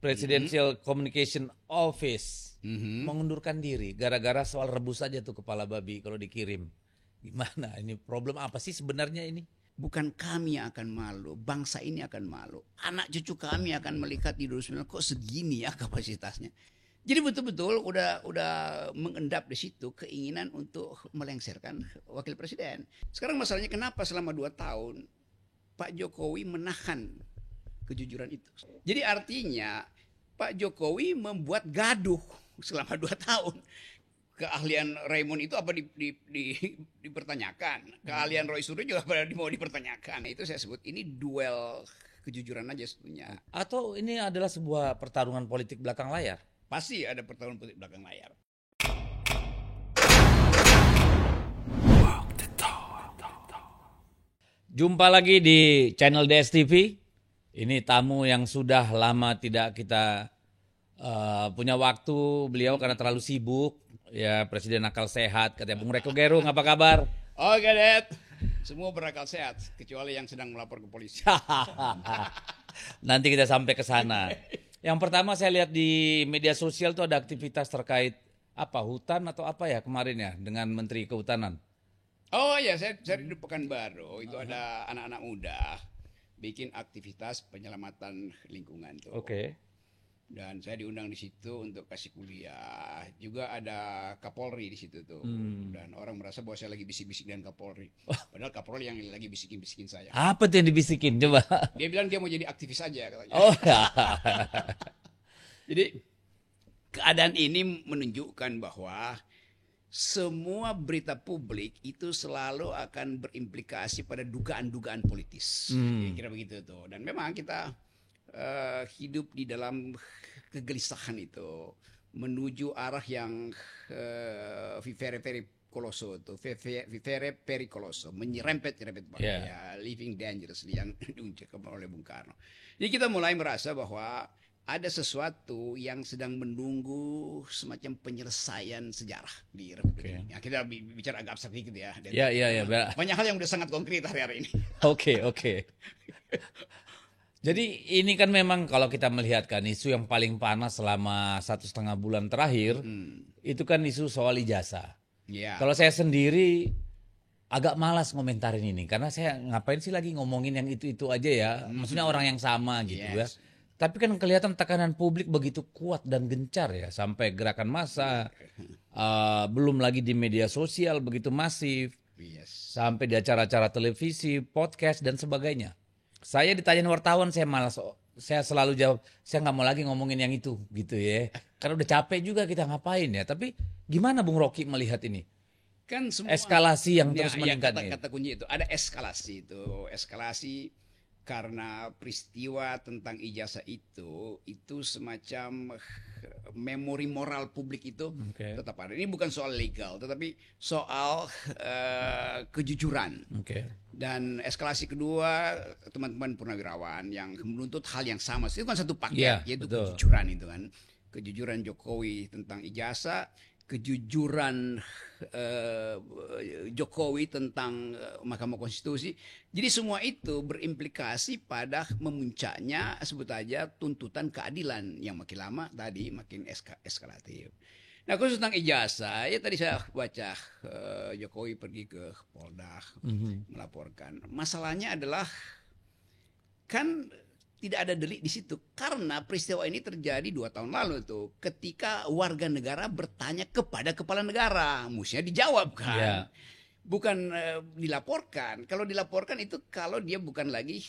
Presidential Communication Office mengundurkan diri gara-gara soal rebus saja tuh kepala babi kalau dikirim. Gimana ini, problem apa sih sebenarnya ini? Bukan kami yang akan malu, bangsa ini akan malu. Anak cucu kami akan melihat di 2009 kok segini ya kapasitasnya. Jadi betul-betul udah mengendap di situ keinginan untuk melengsarkan wakil presiden. Sekarang masalahnya kenapa selama 2 tahun Pak Jokowi menahan kejujuran itu. Jadi artinya Pak Jokowi membuat gaduh selama 2 tahun. Keahlian Raymond itu apa dipertanyakan. Keahlian Roy Suryo juga mau dipertanyakan. Itu saya sebut ini duel kejujuran aja sebetulnya. Atau ini adalah sebuah pertarungan politik belakang layar? Pasti ada pertarungan politik belakang layar. Jumpa lagi di channel DSTV. Ini tamu yang sudah lama tidak kita punya waktu, beliau karena terlalu sibuk. Ya, Presiden Akal Sehat, katanya Bung Reko Gerung, apa kabar? Oke, Det. Semua berakal sehat, kecuali yang sedang melapor ke polisi. Nanti kita sampai ke sana. Yang pertama saya lihat di media sosial tuh ada aktivitas terkait apa, hutan atau apa ya kemarin ya, dengan Menteri Kehutanan. Oh ya, saya di Pekanbaru, itu ada anak-anak muda bikin aktivitas penyelamatan lingkungan tuh. Oke. Dan saya diundang di situ untuk kasih kuliah. Juga ada Kapolri di situ tuh. Dan orang merasa bahwa saya lagi bisik-bisik dengan Kapolri. Padahal Kapolri yang lagi bisikin-bisikin saya. Apa tuh yang dibisikin? Coba. Dia bilang dia mau jadi aktivis saja katanya. Oh ya. Jadi keadaan ini menunjukkan bahwa semua berita publik itu selalu akan berimplikasi pada dugaan-dugaan politis. Kira-kira begitu tuh. Dan memang kita hidup di dalam kegelisahan itu menuju arah yang vivere pericoloso itu, vivere pericoloso, menyerempet-nyerempet bahaya, living dangerously yang diuncapkan oleh Bung Karno. Jadi kita mulai merasa bahwa ada sesuatu yang sedang menunggu semacam penyelesaian sejarah di Republik ini. Ya, kita bicara agak abstrak dikit ya. Iya. Banyak hal yang udah sangat konkret hari ini. Oke. Jadi ini kan memang kalau kita melihat kan isu yang paling panas selama 1,5 bulan terakhir itu kan isu soal ijazah. Yeah. Kalau saya sendiri agak malas ngomentarin ini karena saya ngapain sih lagi ngomongin yang itu aja ya, maksudnya orang yang sama gitu ya. Tapi kan kelihatan tekanan publik begitu kuat dan gencar ya, sampai gerakan massa, belum lagi di media sosial begitu masif, sampai di acara-acara televisi, podcast dan sebagainya. Saya ditanyain wartawan, saya malas, saya selalu jawab, saya nggak mau lagi ngomongin yang itu, gitu ya. Karena udah capek juga kita ngapain ya. Tapi gimana Bung Rocky melihat ini? Kan semua eskalasi yang terus meningkat. Kata kunci itu ada eskalasi itu, eskalasi karena peristiwa tentang ijazah itu semacam memori moral publik itu tetap ada. Ini bukan soal legal, tetapi soal kejujuran. Dan eskalasi kedua, teman-teman purnawirawan yang menuntut hal yang sama, itu kan satu paket, yaitu betul. Kejujuran itu kan, kejujuran Jokowi tentang ijazah, kejujuran Jokowi tentang Mahkamah Konstitusi. Jadi semua itu berimplikasi pada memuncaknya sebut aja tuntutan keadilan yang makin lama tadi makin eskalatif. Nah, khusus tentang ijazah, ya tadi saya baca Jokowi pergi ke Polda melaporkan. Masalahnya adalah kan tidak ada delik di situ karena peristiwa ini terjadi 2 tahun lalu tuh ketika warga negara bertanya kepada kepala negara, mestinya dijawab kan, bukan dilaporkan. Kalau dilaporkan itu kalau dia bukan lagi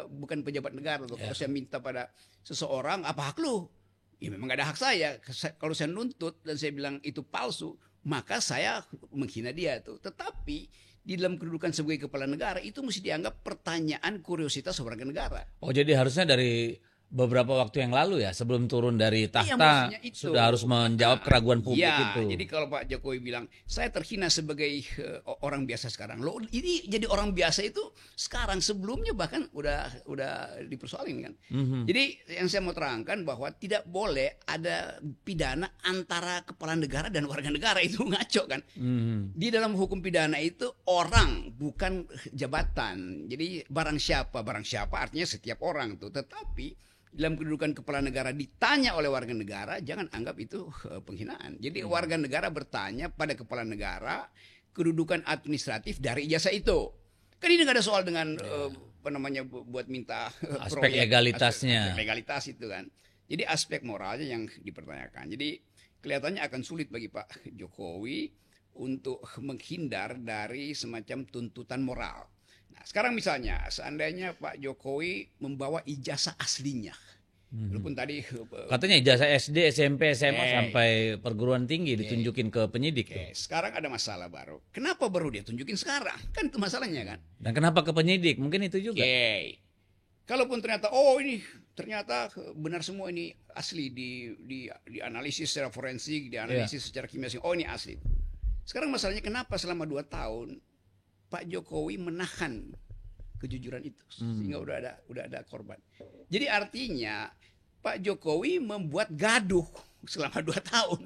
bukan pejabat negara tuh. Kalau saya minta pada seseorang apa hak lu, ya memang gak ada hak saya. Kalau saya nuntut dan saya bilang itu palsu, maka saya menghina dia tuh. Tetapi di dalam kedudukan sebagai kepala negara itu mesti dianggap pertanyaan kuriositas warga negara. Oh, jadi harusnya dari beberapa waktu yang lalu ya, sebelum turun dari tahta sudah harus menjawab keraguan publik itu. Jadi kalau Pak Jokowi bilang saya terhina sebagai orang biasa sekarang, loh ini jadi orang biasa itu sekarang, sebelumnya bahkan udah dipersoalin kan. Jadi yang saya mau terangkan bahwa tidak boleh ada pidana antara kepala negara dan warga negara, itu ngaco kan. Di dalam hukum pidana itu orang bukan jabatan. Jadi barang siapa artinya setiap orang tuh, tetapi dalam kedudukan kepala negara ditanya oleh warga negara, jangan anggap itu penghinaan. Jadi warga negara bertanya pada kepala negara kedudukan administratif dari ijazah itu. Kan ini nggak ada soal dengan apa namanya buat minta Aspek legalitasnya. aspek legalitas itu kan. Jadi aspek moralnya yang dipertanyakan. Jadi kelihatannya akan sulit bagi Pak Jokowi untuk menghindar dari semacam tuntutan moral. Nah, sekarang misalnya seandainya Pak Jokowi membawa ijazah aslinya, walaupun tadi Katanya ijazah SD, SMP, SMA sampai perguruan tinggi ditunjukin ke penyidik. sekarang ada masalah baru. Kenapa baru dia tunjukin sekarang? Kan itu masalahnya kan. Dan kenapa ke penyidik? Mungkin itu juga. Kalaupun ternyata ini ternyata benar semua ini asli di analisis secara forensik, dianalisis secara kimia, ini asli. Sekarang masalahnya kenapa selama 2 tahun Pak Jokowi menahan kejujuran itu sehingga udah ada korban. Jadi artinya Pak Jokowi membuat gaduh selama 2 tahun.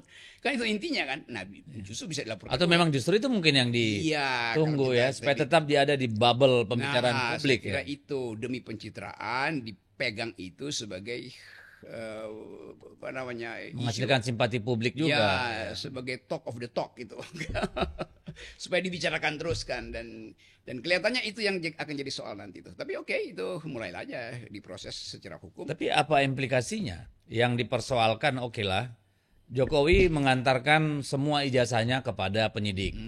Kan itu intinya kan. Nah, justru bisa dilaporkan. Atau memang justru itu mungkin yang ditunggu ya, supaya tetap dia ada di bubble pembicaraan publik. Saya kira itu demi pencitraan dipegang itu sebagai apa namanya, menghasilkan simpati publik juga. Ya, sebagai talk of the talk gitu. Supaya dibicarakan terus kan, dan kelihatannya itu yang akan jadi soal nanti itu. Tapi oke, itu mulai aja diproses secara hukum. Tapi apa implikasinya? Yang dipersoalkan lah, Jokowi mengantarkan semua ijazahnya kepada penyidik.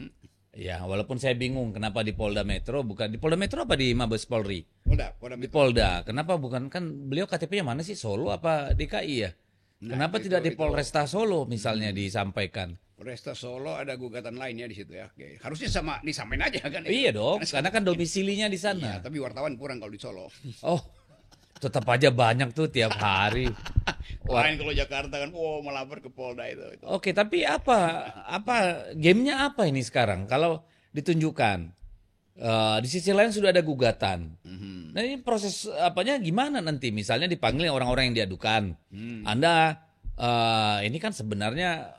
Ya, walaupun saya bingung kenapa di Polda Metro, bukan di Polda Metro apa di Mabes Polri? Polda Di Polda. Kenapa bukan, kan beliau KTP-nya mana sih, Solo apa DKI ya? Kenapa tidak di Polresta Solo misalnya disampaikan? Polresta Solo ada gugatan lainnya di situ ya. Oke. Harusnya sama disampaikan aja kan. Iya dong, karena kan domisilinya di sana. Iya, tapi wartawan kurang kalau di Solo. Oh, tetap aja banyak tuh tiap hari. Lain kalau Jakarta kan, melapor ke Polda itu. Oke, tapi apa gamenya apa ini sekarang? Kalau ditunjukkan, di sisi lain sudah ada gugatan. Nah ini proses apanya gimana nanti? Misalnya dipanggil orang-orang yang diadukan. Anda ini kan sebenarnya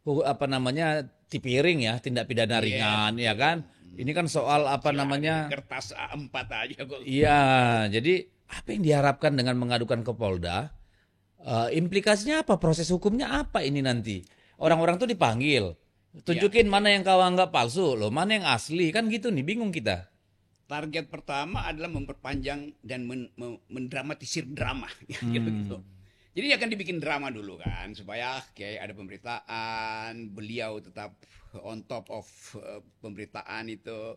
apa namanya tipiring ya, tindak pidana ringan ya kan? Ini kan soal apa namanya? Kertas A4 aja kok. Iya, jadi apa yang diharapkan dengan mengadukan ke Polda? Implikasinya apa? Proses hukumnya apa ini nanti? Orang-orang tuh dipanggil, tunjukin mana yang kau anggap palsu, loh mana yang asli, kan gitu nih, bingung kita. Target pertama adalah memperpanjang dan mendramatisir drama, gitu. Jadi akan dibikin drama dulu kan, supaya ada pemberitaan, beliau tetap on top of pemberitaan itu.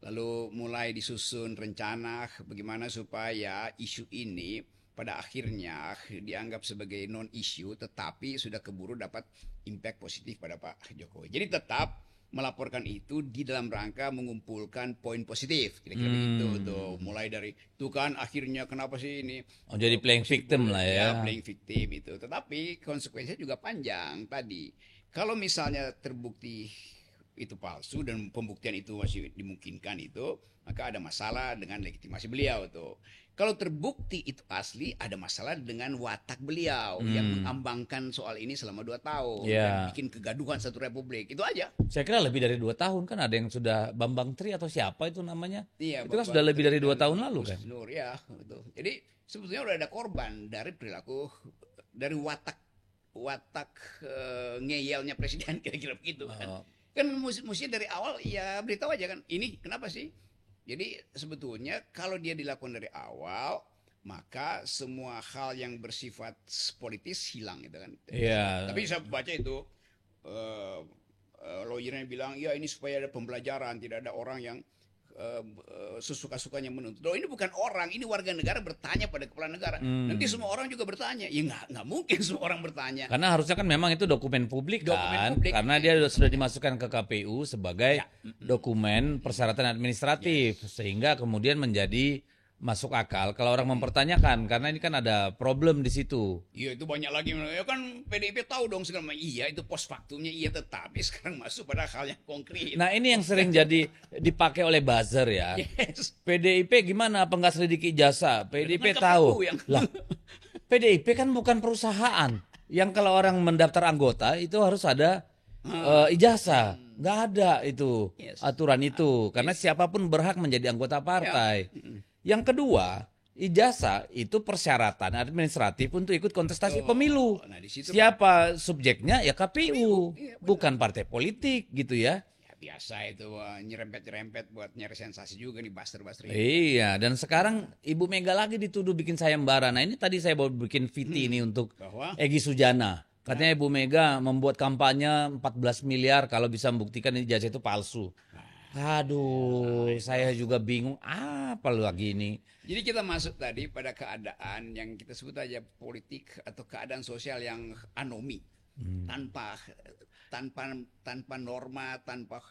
Lalu mulai disusun rencana bagaimana supaya isu ini pada akhirnya dianggap sebagai non-issue, tetapi sudah keburu dapat impact positif pada Pak Jokowi. Jadi tetap melaporkan itu di dalam rangka mengumpulkan poin positif, kira-kira begitu tuh. Mulai dari itu kan akhirnya kenapa sih ini? Jadi playing victim lah ya. Playing victim itu. Tetapi konsekuensinya juga panjang tadi. Kalau misalnya terbukti itu palsu dan pembuktian itu masih dimungkinkan itu, maka ada masalah dengan legitimasi beliau tuh. Kalau terbukti itu asli, ada masalah dengan watak beliau yang mengambangkan soal ini selama 2 tahun dan bikin kegaduhan satu republik. Itu aja. Saya kira lebih dari 2 tahun kan, ada yang sudah Bambang Tri atau siapa itu namanya? Iya, itu kan sudah lebih dari 2 tahun lalu kan. Nur, ya, betul. Jadi sebetulnya udah ada korban dari perilaku, dari watak ngeyelnya presiden, kira-kira begitu kan. Kan mesti dari awal ya beritahu aja kan, ini kenapa sih? Jadi sebetulnya kalau dia dilakukan dari awal, maka semua hal yang bersifat politis hilang gitu kan. Iya. Tapi saya baca itu lawyernya bilang ya ini supaya ada pembelajaran, tidak ada orang yang sesuka-sukanya menuntut. Loh, ini bukan orang, ini warga negara bertanya pada kepala negara. Nanti semua orang juga bertanya. Ya nggak mungkin semua orang bertanya. Karena harusnya kan memang itu dokumen publik kan. Karena dia sudah dimasukkan ke KPU sebagai dokumen persyaratan administratif, sehingga kemudian menjadi masuk akal kalau orang mempertanyakan, karena ini kan ada problem di situ. Iya, itu banyak lagi. Ya kan PDIP tahu dong sekarang. Iya, itu post factumnya iya, tetapi sekarang masuk pada hal yang konkret. Nah, ini yang sering jadi dipakai oleh buzzer ya. Yes. PDIP gimana apa nggak selidiki ijazah? PDIP tahu. Lah, PDIP kan bukan perusahaan yang kalau orang mendaftar anggota itu harus ada ijazah. Nggak ada itu aturan itu, karena siapapun berhak menjadi anggota partai. Yang kedua, ijazah itu persyaratan administratif untuk ikut kontestasi pemilu. Nah, di situ Siapa subjeknya? Ya KPU, Iya, benar. bukan partai politik gitu ya. ya biasa itu nyerempet-nyerempet buat nyari sensasi juga nih buster-buster ini. Iya, dan sekarang Ibu Mega lagi dituduh bikin sayembara. Nah ini tadi saya mau bikin VT ini untuk Bahwa Egy Sujana. Katanya Ibu Mega membuat kampanye 14 miliar kalau bisa membuktikan ijazah itu palsu. Aduh, saya juga bingung apa lagi ini. jadi kita masuk tadi pada keadaan yang kita sebut aja politik atau keadaan sosial yang anomi, tanpa tanpa tanpa norma, tanpa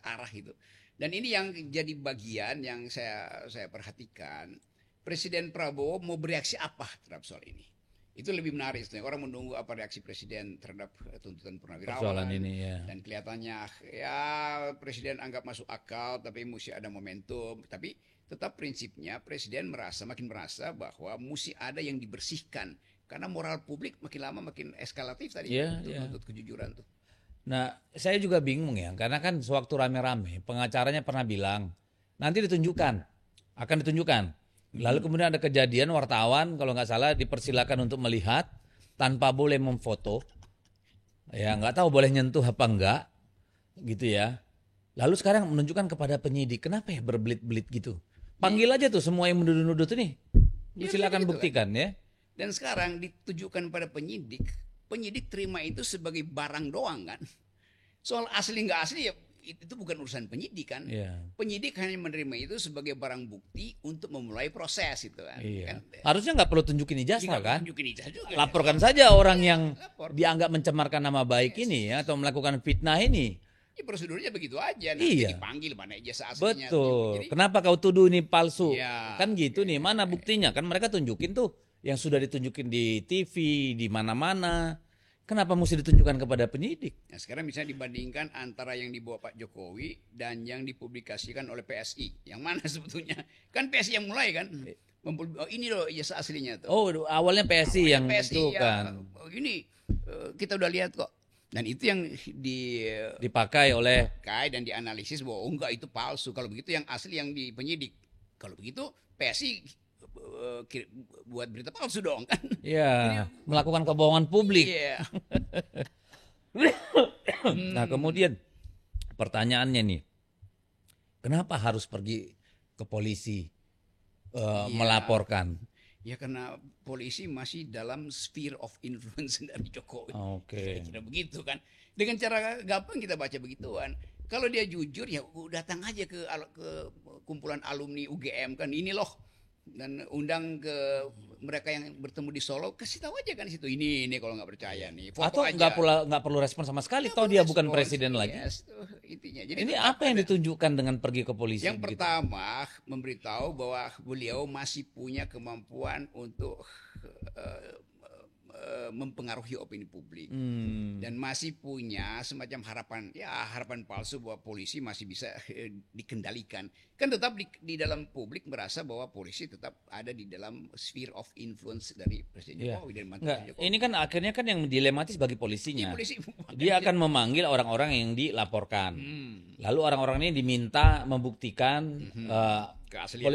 arah itu. Dan ini yang jadi bagian yang saya perhatikan. Presiden Prabowo mau bereaksi apa terhadap soal ini? Itu lebih menarik sebenarnya. Orang menunggu apa reaksi presiden terhadap tuntutan purnawirawan. Persoalan ini ya. Dan kelihatannya ya presiden anggap masuk akal, tapi mesti ada momentum. Tapi tetap prinsipnya presiden makin merasa bahwa mesti ada yang dibersihkan. Karena moral publik makin lama makin eskalatif tadi Iya, untuk iya. menuntut kejujuran tuh. Nah, saya juga bingung ya, karena kan sewaktu rame-rame, pengacaranya pernah bilang, nanti akan ditunjukkan. Lalu kemudian ada kejadian wartawan, kalau nggak salah dipersilakan untuk melihat, tanpa boleh memfoto. Ya, nggak tahu boleh nyentuh apa enggak, gitu ya. Lalu sekarang menunjukkan kepada penyidik, kenapa ya berbelit-belit gitu? Panggil aja tuh semua yang menuduh-nuduh tuh nih. Ya, Silakan begitu buktikan ya. Dan sekarang ditujukan pada penyidik, penyidik terima itu sebagai barang doang kan. Soal asli nggak asli ya itu bukan urusan penyidik kan. Iya. Penyidik hanya menerima itu sebagai barang bukti untuk memulai proses itu kan. Iya. Kan, Harusnya nggak perlu tunjukin ijazah nggak kan? tunjukin ijazah juga. Laporkan saja orang yang Lapor. dianggap mencemarkan nama baik ini ya, atau melakukan fitnah ini. Ya, prosedurnya begitu aja. Iya. Dipanggil mana ijazah aslinya. Betul. Jadi, Kenapa kau tuduh ini palsu? Iya. Kan gitu nih. Mana buktinya? Kan mereka tunjukin tuh yang sudah ditunjukin di TV, di mana-mana. Kenapa mesti ditunjukkan kepada penyidik? nah sekarang misalnya dibandingkan antara yang dibawa Pak Jokowi dan yang dipublikasikan oleh PSI. Yang mana sebetulnya? Kan PSI yang mulai kan. Oh, ini loh ijazah aslinya tuh. Oh, awalnya PSI yang PSI itu ya, kan ini kita udah lihat kok. Dan itu yang dipakai oleh dipakai dan dianalisis bahwa oh enggak itu palsu. Kalau begitu yang asli yang di penyidik. Kalau begitu PSI buat berita palsu dong kan. ya melakukan kebohongan publik. Iya. Nah, kemudian pertanyaannya nih. Kenapa harus pergi ke polisi melaporkan? Ya karena polisi masih dalam sphere of influence dari Jokowi. Oke. Kira begitu kan. Dengan cara gampang kita baca begituan. Kalau dia jujur ya datang aja ke kumpulan alumni UGM kan ini loh. Dan undang ke mereka yang bertemu di Solo, kasih tahu aja kan di situ ini kalau nggak percaya nih. Foto Atau aja. nggak perlu respon sama sekali, toh dia bukan presiden lagi. Yes, tuh, intinya. Jadi Ini apa yang ditunjukkan dengan pergi ke polisi? yang begitu? pertama memberitahu bahwa beliau masih punya kemampuan untuk mempengaruhi opini publik dan masih punya semacam harapan palsu bahwa polisi masih bisa dikendalikan. Kan tetap di dalam publik merasa bahwa polisi tetap ada di dalam sphere of influence dari Presiden Jokowi dan mantan Enggak, Jokowi. ini kan akhirnya kan yang dilematis bagi polisinya. Polisi Dia akan memanggil orang-orang yang dilaporkan. Lalu orang-orang ini diminta membuktikan keaslian.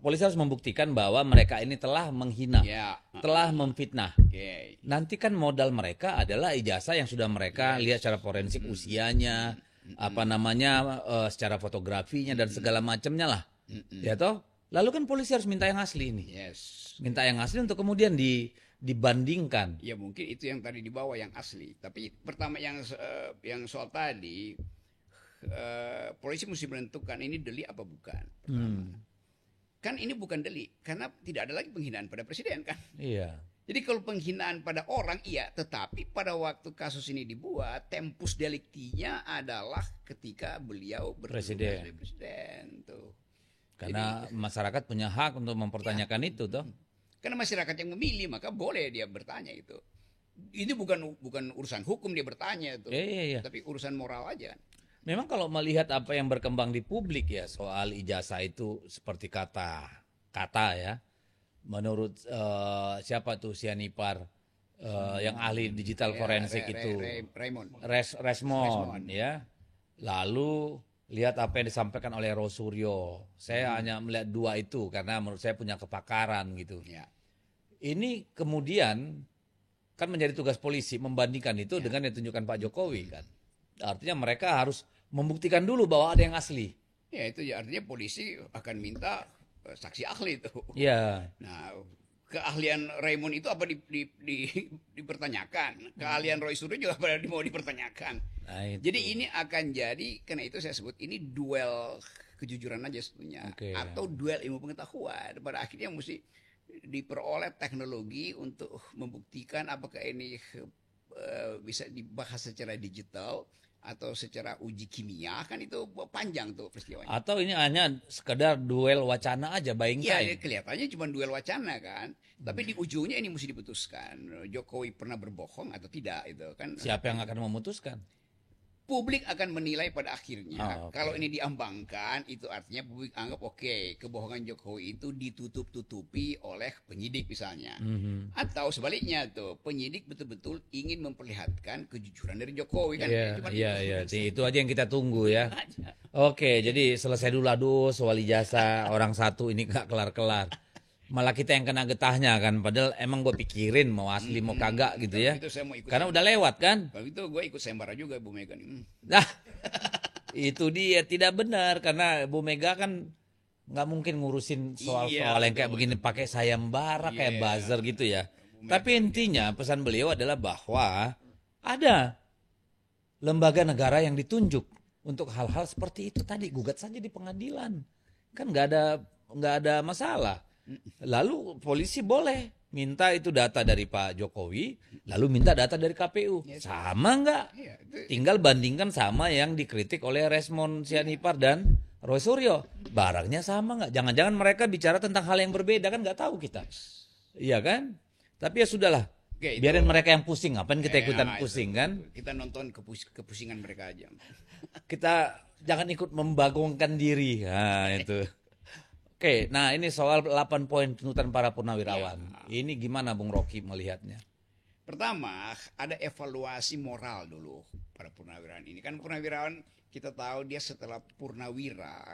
polisi harus membuktikan bahwa mereka ini telah menghina, Ya. telah memfitnah. Oke. Nanti kan modal mereka adalah ijazah yang sudah mereka lihat secara forensik usianya, apa namanya, secara fotografinya dan segala macamnya lah. Ya toh? Lalu kan polisi harus minta yang asli ini. Yes. Minta yang asli untuk kemudian dibandingkan. Ya mungkin itu yang tadi dibawa yang asli. Tapi pertama yang soal tadi polisi mesti menentukan ini delik apa bukan. Pertama. Kan ini bukan delik karena tidak ada lagi penghinaan pada presiden kan. Iya. Jadi kalau penghinaan pada orang iya, tetapi pada waktu kasus ini dibuat tempus delictinya adalah ketika beliau bertugas Presiden. sebagai presiden tuh. Karena masyarakat punya hak untuk mempertanyakan itu toh. Karena masyarakat yang memilih maka boleh dia bertanya itu. Ini bukan urusan hukum dia bertanya itu. Iya. Tapi urusan moral aja. Memang kalau melihat apa yang berkembang di publik ya soal ijazah itu seperti kata ya. Menurut siapa tuh Sianipar yang ahli digital forensik itu Raymond. Resmond ya. Lalu lihat apa yang disampaikan oleh Rosuryo. Saya hanya melihat dua itu karena menurut saya punya kepakaran gitu. Ya. Ini kemudian kan menjadi tugas polisi membandingkan itu Ya. dengan yang ditunjukkan Pak Jokowi kan. Artinya mereka harus membuktikan dulu bahwa ada yang asli. Ya itu ya artinya polisi akan minta saksi ahli itu. Iya. Nah, keahlian Raymond itu apa dipertanyakan? Keahlian Roy Suryo juga apa mau dipertanyakan? Nah, itu. Jadi ini akan jadi, karena itu saya sebut ini duel kejujuran aja sebetulnya, Oke. atau duel ilmu pengetahuan. Pada akhirnya mesti diperoleh teknologi untuk membuktikan apakah ini bisa dibahas secara digital atau secara uji kimia, kan itu panjang tuh peristiwanya. Atau ini hanya sekedar duel wacana aja, buying Iya, time. kelihatannya cuma duel wacana kan. Tapi di ujungnya ini mesti diputuskan. Jokowi pernah berbohong atau tidak itu kan. Siapa yang akan memutuskan? Publik akan menilai pada akhirnya. Oh, oke. Kalau ini diambangkan, itu artinya publik anggap oke, kebohongan Jokowi itu ditutup-tutupi oleh penyidik misalnya. Mhm. Atau sebaliknya tuh, penyidik betul-betul ingin memperlihatkan kejujuran dari Jokowi kan. Iya, Cuma iya, itu. iya. Itu aja yang kita tunggu ya. Aja. Oke, jadi selesai dulu aduh soal ijazah orang satu ini gak kelar-kelar. Malah kita yang kena getahnya kan. Padahal emang gue pikirin mau asli mau kagak gitu ya. Itu saya mau ikut. Karena udah lewat kan. Kalau itu gue ikut sayembara juga Bu Mega nih. Nah, itu dia tidak benar karena Bu Mega kan nggak mungkin ngurusin soal-soal yang kayak begini pakai sayembara kayak buzzer gitu ya. Tapi intinya pesan beliau adalah bahwa ada lembaga negara yang ditunjuk untuk hal-hal seperti itu tadi, gugat saja di pengadilan, kan nggak ada masalah. Lalu polisi boleh minta itu data dari Pak Jokowi, lalu minta data dari KPU, sama nggak? Iya, itu Tinggal bandingkan sama yang dikritik oleh Resmond Sianipar dan Roy Suryo, barangnya sama nggak? Jangan-jangan mereka bicara tentang hal yang berbeda, kan nggak tahu kita, iya kan? Tapi ya sudahlah. Oke, itu- Biarin mereka yang pusing, ngapain kita ikutan Nah, pusing itu. kan? Kita nonton kepusingan mereka aja. Kita jangan ikut membagongkan diri. Nah, itu. Oke, nah ini soal 8 poin tuntutan para purnawirawan. Ini gimana Bung Rocky melihatnya? Pertama, ada evaluasi moral dulu para purnawirawan ini. Kan purnawirawan kita tahu dia setelah purnawira,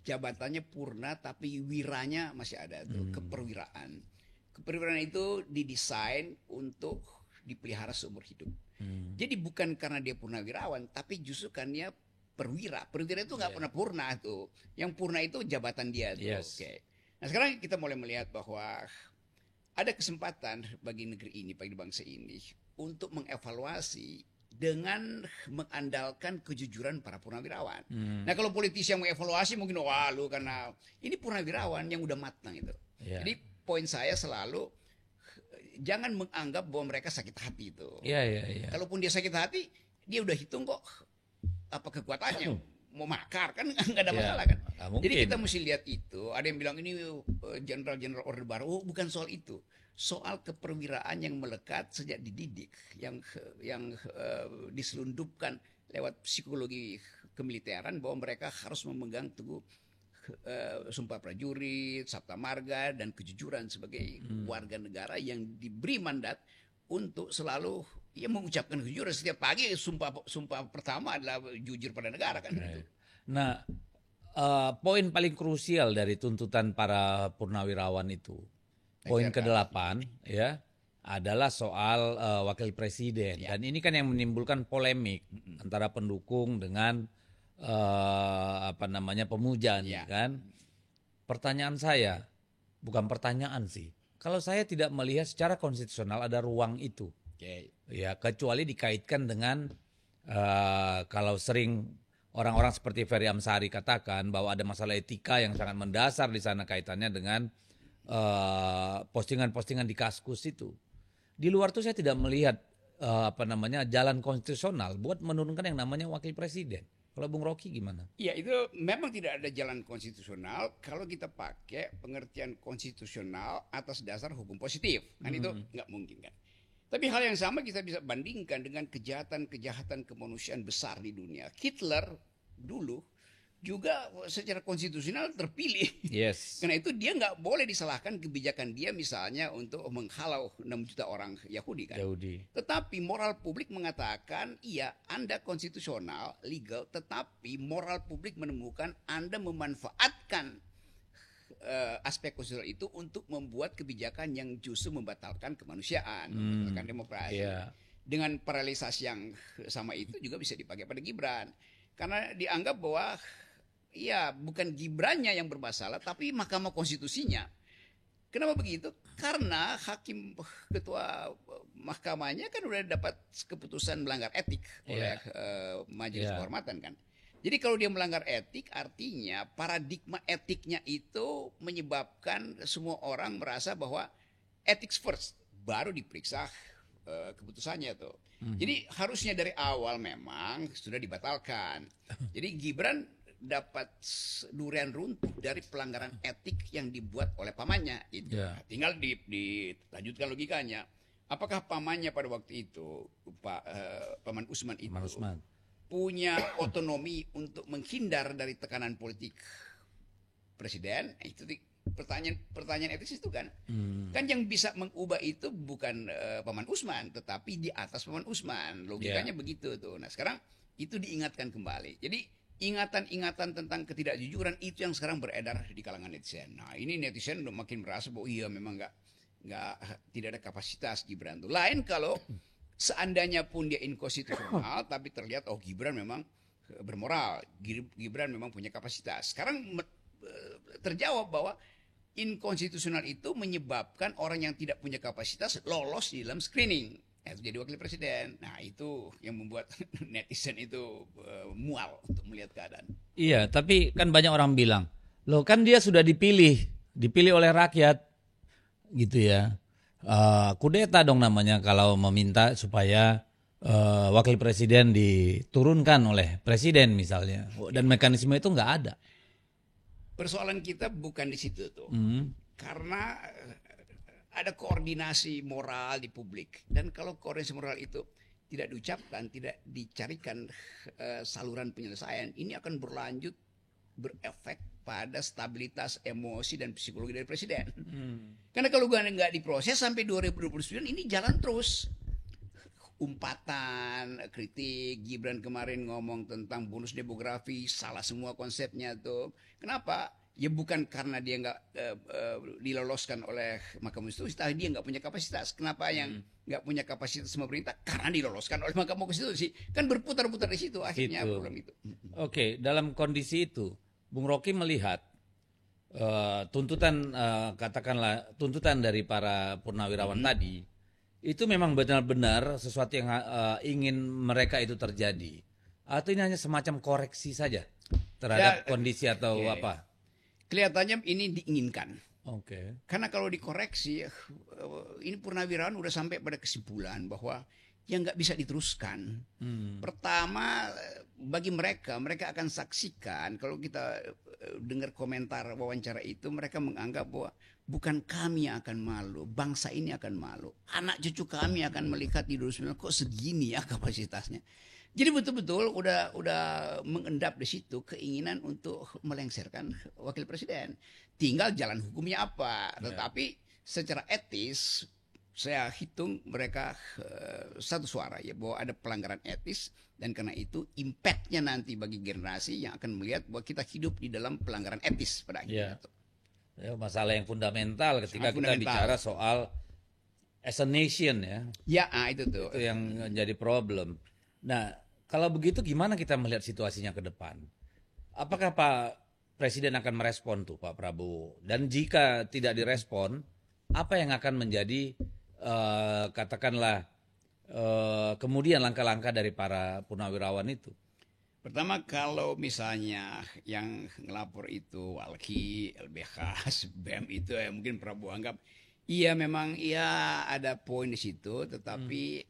jabatannya purna tapi wiranya masih ada tuh, keperwiraan. Keperwiraan itu didesain untuk dipelihara seumur hidup. Jadi bukan karena dia purnawirawan, tapi justru kan dia perwira. Perwira itu nggak pernah purna tuh. Yang purna itu jabatan dia tuh. Yes. Oke. Nah sekarang kita mulai melihat bahwa ada kesempatan bagi negeri ini, bagi bangsa ini, untuk mengevaluasi dengan mengandalkan kejujuran para purnawirawan. Nah kalau politisi yang mengevaluasi mungkin wah lu karena ini purnawirawan yang udah matang itu. Iya. Jadi poin saya selalu jangan menganggap bahwa mereka sakit hati itu. Iya, iya, iya. Kalaupun dia sakit hati, dia udah hitung kok apa kekuatannya. Mau makar kan nggak ada Ya, masalah kan. nggak mungkin. Jadi kita mesti lihat itu. Ada yang bilang ini jenderal-jenderal orde baru. Oh, bukan soal itu. Soal keperwiraan yang melekat sejak dididik, yang diselundupkan lewat psikologi kemiliteran bahwa mereka harus memegang teguh sumpah prajurit, sabta marga dan kejujuran sebagai warga negara yang diberi mandat untuk selalu mengucapkan kejujuran setiap pagi. Sumpah pertama adalah jujur pada negara kan gitu. Nah, poin paling krusial dari tuntutan para purnawirawan itu, poin ke-8 ya, adalah soal wakil presiden. Dan ini kan yang menimbulkan polemik antara pendukung dengan pemuja nih kan. Pertanyaan saya, bukan pertanyaan sih. Kalau saya tidak melihat secara konstitusional ada ruang itu. Ya, kecuali dikaitkan dengan kalau sering orang-orang seperti Ferry Amsari katakan bahwa ada masalah etika yang sangat mendasar di sana kaitannya dengan postingan-postingan di Kaskus itu. Di luar itu saya tidak melihat jalan konstitusional buat menurunkan yang namanya wakil presiden. Kalau Bung Rocky gimana? Ya itu memang tidak ada jalan konstitusional kalau kita pakai pengertian konstitusional atas dasar hukum positif. Kan itu nggak mungkin kan. Tapi hal yang sama kita bisa bandingkan dengan kejahatan-kejahatan kemanusiaan besar di dunia. Hitler dulu juga secara konstitusional terpilih. Yes. Karena itu dia nggak boleh disalahkan kebijakan dia misalnya untuk menghalau 6 juta orang Yahudi kan. Yahudi. Tetapi moral publik mengatakan, iya Anda konstitusional, legal, tetapi moral publik menemukan Anda memanfaatkan aspek konstitusional itu untuk membuat kebijakan yang justru membatalkan kemanusiaan, membatalkan demokrasi. Yeah. Dengan paralelisasi yang sama itu juga bisa dipakai pada Gibran. Karena dianggap bahwa ya bukan Gibrannya yang bermasalah, tapi Mahkamah Konstitusinya. Kenapa begitu? Karena hakim ketua mahkamahnya kan udah dapat keputusan melanggar etik oleh Majelis Kehormatan kan. Jadi kalau dia melanggar etik, artinya paradigma etiknya itu menyebabkan semua orang merasa bahwa ethics first, baru diperiksa keputusannya tuh. Jadi harusnya dari awal memang sudah dibatalkan. Jadi Gibran dapat durian runtuh dari pelanggaran etik yang dibuat oleh pamannya itu. Tinggal dilanjutkan logikanya. Apakah pamannya pada waktu itu Paman Usman itu punya otonomi untuk menghindar dari tekanan politik presiden? Itu pertanyaan etis itu kan. Kan yang bisa mengubah itu bukan Paman Usman, tetapi di atas Paman Usman. Logikanya begitu tuh. Nah sekarang itu diingatkan kembali. Jadi ingatan-ingatan tentang ketidakjujuran itu yang sekarang beredar di kalangan netizen. Nah ini netizen udah makin merasa bahwa iya memang tidak ada kapasitas Gibran tuh. Lain kalau seandainya pun dia inkonstitusional, tapi terlihat Gibran memang bermoral, Gibran memang punya kapasitas. Sekarang terjawab bahwa inkonstitusional itu menyebabkan orang yang tidak punya kapasitas lolos di dalam screening, jadi wakil presiden. Nah itu yang membuat netizen itu mual untuk melihat keadaan. Iya, tapi kan banyak orang bilang, loh kan dia sudah dipilih oleh rakyat, gitu ya. Kudeta dong namanya kalau meminta supaya wakil presiden diturunkan oleh presiden misalnya, dan mekanisme itu nggak ada. Persoalan kita bukan di situ tuh, karena ada koordinasi moral di publik, dan kalau koordinasi moral itu tidak diucapkan, tidak dicarikan saluran penyelesaian, ini akan berlanjut berefek pada stabilitas emosi dan psikologi dari presiden. Karena kalau nggak diproses sampai 2029 ini jalan terus. Umpatan, kritik, Gibran kemarin ngomong tentang bonus demografi, salah semua konsepnya tuh. Kenapa? Ya bukan karena dia nggak diloloskan oleh Mahkamah Konstitusi, tapi dia nggak punya kapasitas. Kenapa yang nggak punya kapasitas pemerintah? Karena diloloskan oleh Mahkamah Konstitusi. Kan berputar-putar di situ akhirnya problem itu. Oke, dalam kondisi itu, Bung Rocky melihat tuntutan tuntutan dari para purnawirawan tadi itu memang benar-benar sesuatu yang ingin mereka itu terjadi, atau ini hanya semacam koreksi saja terhadap kondisi atau apa? Kelihatannya ini diinginkan. Oke. Karena kalau dikoreksi, ini purnawirawan udah sampai pada kesimpulan bahwa yang nggak bisa diteruskan. Pertama, bagi mereka akan saksikan, kalau kita dengar komentar wawancara itu, mereka menganggap bahwa bukan kami yang akan malu, bangsa ini akan malu. Anak cucu kami akan melihat di 2009 kok segini ya kapasitasnya. Jadi betul-betul udah mengendap di situ keinginan untuk melengsarkan wakil presiden. Tinggal jalan hukumnya apa. Tetapi secara etis saya hitung mereka satu suara ya bahwa ada pelanggaran etis, dan karena itu impactnya nanti bagi generasi yang akan melihat bahwa kita hidup di dalam pelanggaran etis pada akhirnya. Ya, masalah yang fundamental ketika kita bicara soal as a nation ya. Ya, itu tuh. Itu yang jadi problem. Nah, kalau begitu gimana kita melihat situasinya ke depan? Apakah Pak Presiden akan merespon tuh Pak Prabowo? Dan jika tidak direspon, apa yang akan menjadi katakanlah kemudian langkah-langkah dari para purnawirawan itu? Pertama, kalau misalnya yang ngelapor itu Walhi, LBH, BEM itu mungkin Prabowo anggap iya memang iya ada poin di situ, tetapi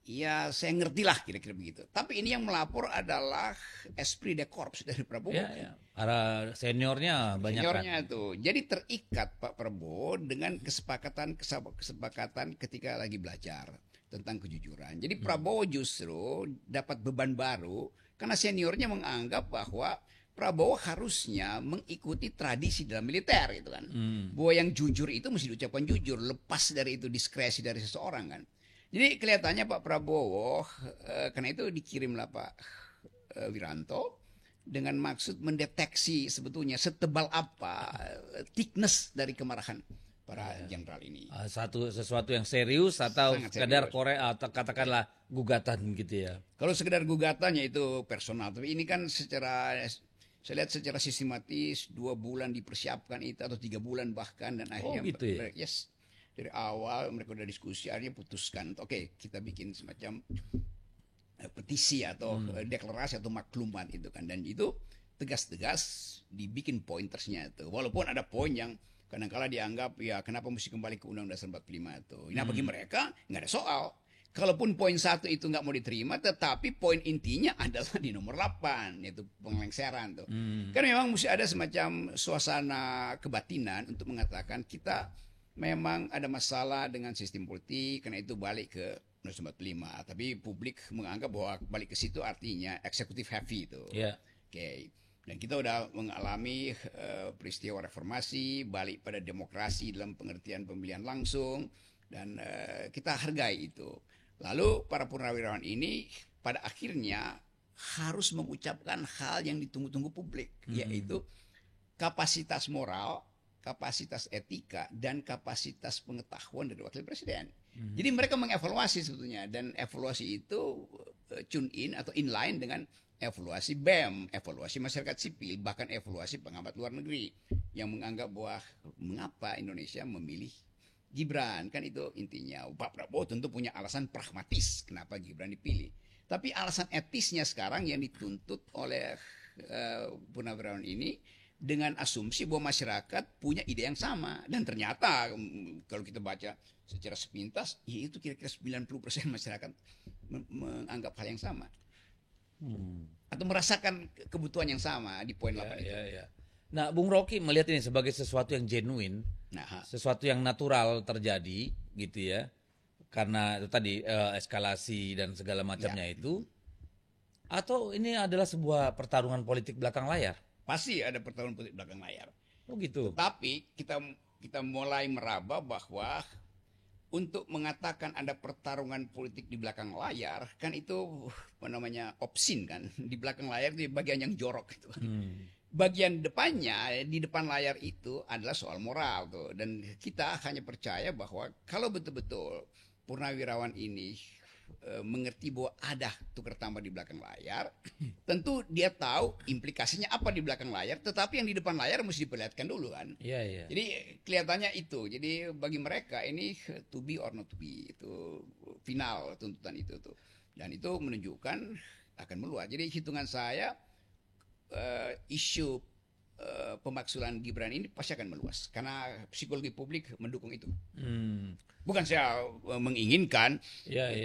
ya saya ngerti lah kira-kira begitu. Tapi ini yang melapor adalah esprit de corps dari Prabowo. Ya. Para seniornya banyak. Seniornya itu. Jadi terikat Pak Prabowo dengan kesepakatan ketika lagi belajar tentang kejujuran. Jadi Prabowo justru dapat beban baru karena seniornya menganggap bahwa Prabowo harusnya mengikuti tradisi dalam militer gitu kan. Bahwa yang jujur itu mesti diucapkan jujur, lepas dari itu diskresi dari seseorang kan. Jadi kelihatannya Pak Prabowo karena itu dikirimlah Pak Wiranto dengan maksud mendeteksi sebetulnya setebal apa thickness dari kemarahan para jenderal ini. Sesuatu yang serius atau Sangat sekedar serius. Korea atau katakanlah gugatan gitu ya. Kalau sekedar gugatannya itu personal, tapi ini kan saya lihat secara sistematis 2 bulan dipersiapkan itu atau 3 bulan bahkan dan akhirnya gitu ya? yes, dari awal mereka udah diskusi akhirnya putuskan oke, kita bikin semacam petisi atau deklarasi atau maklumat itu kan, dan itu tegas-tegas dibikin pointersnya itu walaupun ada poin yang kadang-kala dianggap ya kenapa mesti kembali ke Undang-Undang Dasar 45 itu. Nah bagi mereka nggak ada soal. Kalaupun poin 1 itu nggak mau diterima, tetapi poin intinya adalah di nomor 8, yaitu pengelengseran tuh. Karena memang mesti ada semacam suasana kebatinan untuk mengatakan kita memang ada masalah dengan sistem politik, karena itu balik ke Undang-Undang 45. Tapi publik menganggap bahwa balik ke situ artinya eksekutif heavy itu. Ya. Oke. Dan kita udah mengalami peristiwa reformasi, balik pada demokrasi dalam pengertian pemilihan langsung, dan kita hargai itu. Lalu para purnawirawan ini pada akhirnya harus mengucapkan hal yang ditunggu-tunggu publik, yaitu kapasitas moral, kapasitas etika, dan kapasitas pengetahuan dari wakil presiden. Jadi mereka mengevaluasi sebetulnya, dan evaluasi itu tune in atau inline dengan evaluasi BEM, evaluasi masyarakat sipil, bahkan evaluasi pengamat luar negeri yang menganggap bahwa mengapa Indonesia memilih Gibran, kan itu intinya. Pak Prabowo tentu punya alasan pragmatis kenapa Gibran dipilih. Tapi alasan etisnya sekarang yang dituntut oleh purnawirawan ini dengan asumsi bahwa masyarakat punya ide yang sama, dan ternyata kalau kita baca secara sepintas, ya itu kira-kira 90% masyarakat menganggap hal yang sama. Atau merasakan kebutuhan yang sama di poin 8 itu. Ya. Nah, Bung Rocky melihat ini sebagai sesuatu yang genuine, sesuatu yang natural terjadi gitu ya. Karena itu tadi eskalasi dan segala macamnya itu. Atau ini adalah sebuah pertarungan politik belakang layar? Pasti ada pertarungan politik belakang layar. Oh gitu. Tapi kita mulai meraba bahwa untuk mengatakan ada pertarungan politik di belakang layar, kan itu apa namanya obscene kan. Di belakang layar itu bagian yang jorok gitu. Bagian depannya, di depan layar itu adalah soal moral tuh. Dan kita hanya percaya bahwa kalau betul-betul purnawirawan ini mengerti bahwa ada tukar tambah di belakang layar, tentu dia tahu implikasinya apa di belakang layar, tetapi yang di depan layar mesti diperlihatkan dulu kan. Iya. Jadi kelihatannya itu. Jadi bagi mereka ini to be or not to be, itu final tuntutan itu tuh. Dan itu menunjukkan akan meluas. Jadi hitungan saya isu pemaksulan Gibran ini pasti akan meluas karena psikologi publik mendukung itu. Bukan saya menginginkan,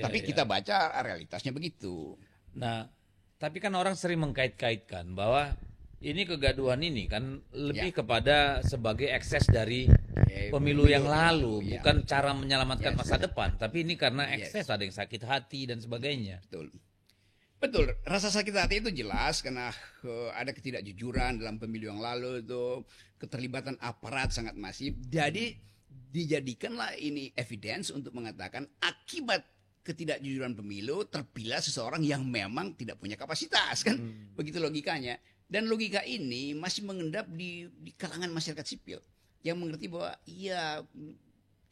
tapi kita baca realitasnya begitu. Nah, tapi kan orang sering mengkait-kaitkan bahwa ini kegaduhan ini kan lebih kepada sebagai ekses dari pemilu yang lalu, bukan cara menyelamatkan masa depan, tapi ini karena ekses, ada yang sakit hati dan sebagainya. Betul, rasa sakit hati itu jelas karena ada ketidakjujuran dalam pemilu yang lalu itu, keterlibatan aparat sangat masif. Jadi dijadikanlah ini evidence untuk mengatakan akibat ketidakjujuran pemilu terpilih seseorang yang memang tidak punya kapasitas kan, begitu logikanya. Dan logika ini masih mengendap di kalangan masyarakat sipil yang mengerti bahwa iya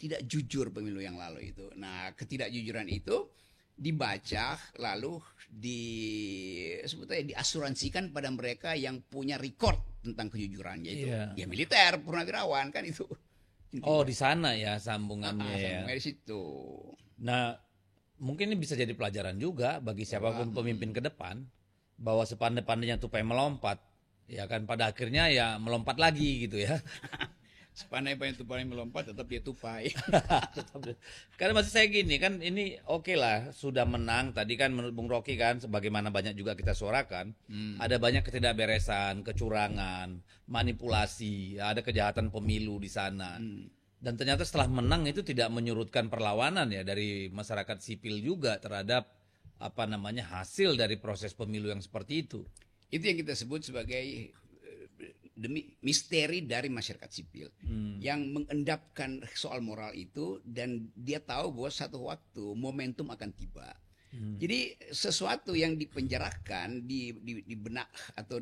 tidak jujur pemilu yang lalu itu. Nah, ketidakjujuran itu dibaca lalu sebetulnya diasuransikan pada mereka yang punya record tentang kejujurannya itu. Ya militer, purnawirawan kan itu. Oh, di sana ya sambungannya. Sambungannya di situ. Nah, mungkin ini bisa jadi pelajaran juga bagi siapapun pemimpin ke depan, bahwa sepandai-pandainya tupai melompat, ya kan pada akhirnya ya melompat lagi gitu ya. Sepandai-pandai tupai melompat, tetap dia tupai. Karena maksud saya gini kan, ini oke lah sudah menang tadi kan menurut Bung Rocky kan, sebagaimana banyak juga kita suarakan, ada banyak ketidakberesan, kecurangan, manipulasi, ada kejahatan pemilu di sana. Dan ternyata setelah menang itu tidak menyurutkan perlawanan ya dari masyarakat sipil juga terhadap hasil dari proses pemilu yang seperti itu. Itu yang kita sebut sebagai demi misteri dari masyarakat sipil yang mengendapkan soal moral itu, dan dia tahu bahwa satu waktu momentum akan tiba. Jadi sesuatu yang dipenjarakan di benak atau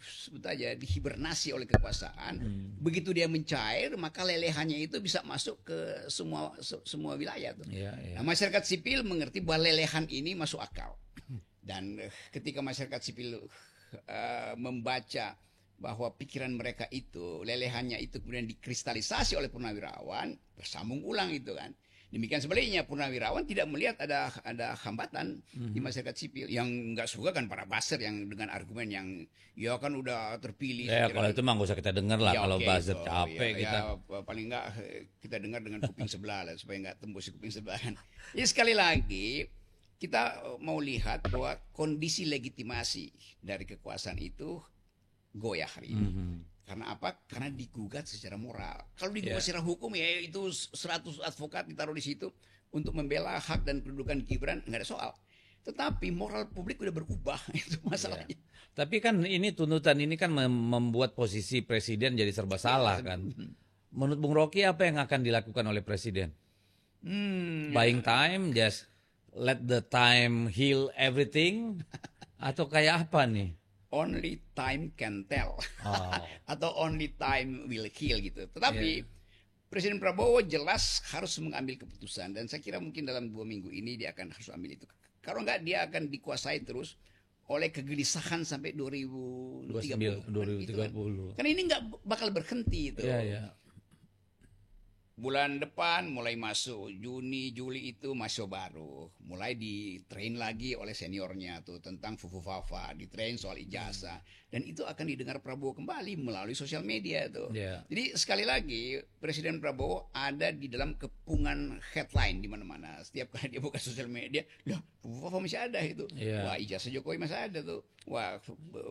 sebut aja dihibernasi oleh kekuasaan, begitu dia mencair maka lelehannya itu bisa masuk ke semua wilayah tuh. Nah, masyarakat sipil mengerti bahwa lelehan ini masuk akal, dan ketika masyarakat sipil membaca bahwa pikiran mereka itu lelehannya itu kemudian dikristalisasi oleh purnawirawan, bersambung ulang itu kan. Demikian sebaliknya, purnawirawan tidak melihat ada hambatan di masyarakat sipil. Yang nggak suka kan para buzzer yang dengan argumen yang ya kan udah terpilih. Ya kalau itu mah nggak usah kita dengar lah, ya, kalau okay, buzzer so, capek ya, kita. Ya, paling nggak kita dengar dengan kuping sebelah lah, supaya nggak tembus kuping sebelah kan. Jadi sekali lagi kita mau lihat bahwa kondisi legitimasi dari kekuasaan itu goyah hari ini. Karena apa? Karena digugat secara moral. Kalau digugat secara hukum ya itu 100 advokat ditaruh di situ untuk membela hak dan kedudukan Gibran, nggak ada soal. Tetapi moral publik udah berubah, itu masalahnya. Tapi kan ini tuntutan ini kan membuat posisi presiden jadi serba salah kan. Menurut Bung Rocky apa yang akan dilakukan oleh presiden? Buying time, just let the time heal everything, atau kayak apa nih? Only time can tell, atau only time will heal gitu. Tetapi Presiden Prabowo jelas harus mengambil keputusan, dan saya kira mungkin dalam 2 minggu ini dia akan harus ambil itu. Kalau enggak dia akan dikuasai terus oleh kegelisahan sampai 2030. 2030. Kan ini enggak bakal berhenti itu. Bulan depan mulai masuk Juni, Juli itu masuk baru. Mulai di-train lagi oleh seniornya tuh tentang fufu-fafa, di-train soal ijazah. Dan itu akan didengar Prabowo kembali melalui sosial media tuh. Jadi sekali lagi Presiden Prabowo ada di dalam kepungan headline di mana-mana. Setiap kali dia buka sosial media, lah fufu-fafa masih ada itu. Wah, ijazah Jokowi masih ada tuh. Wah,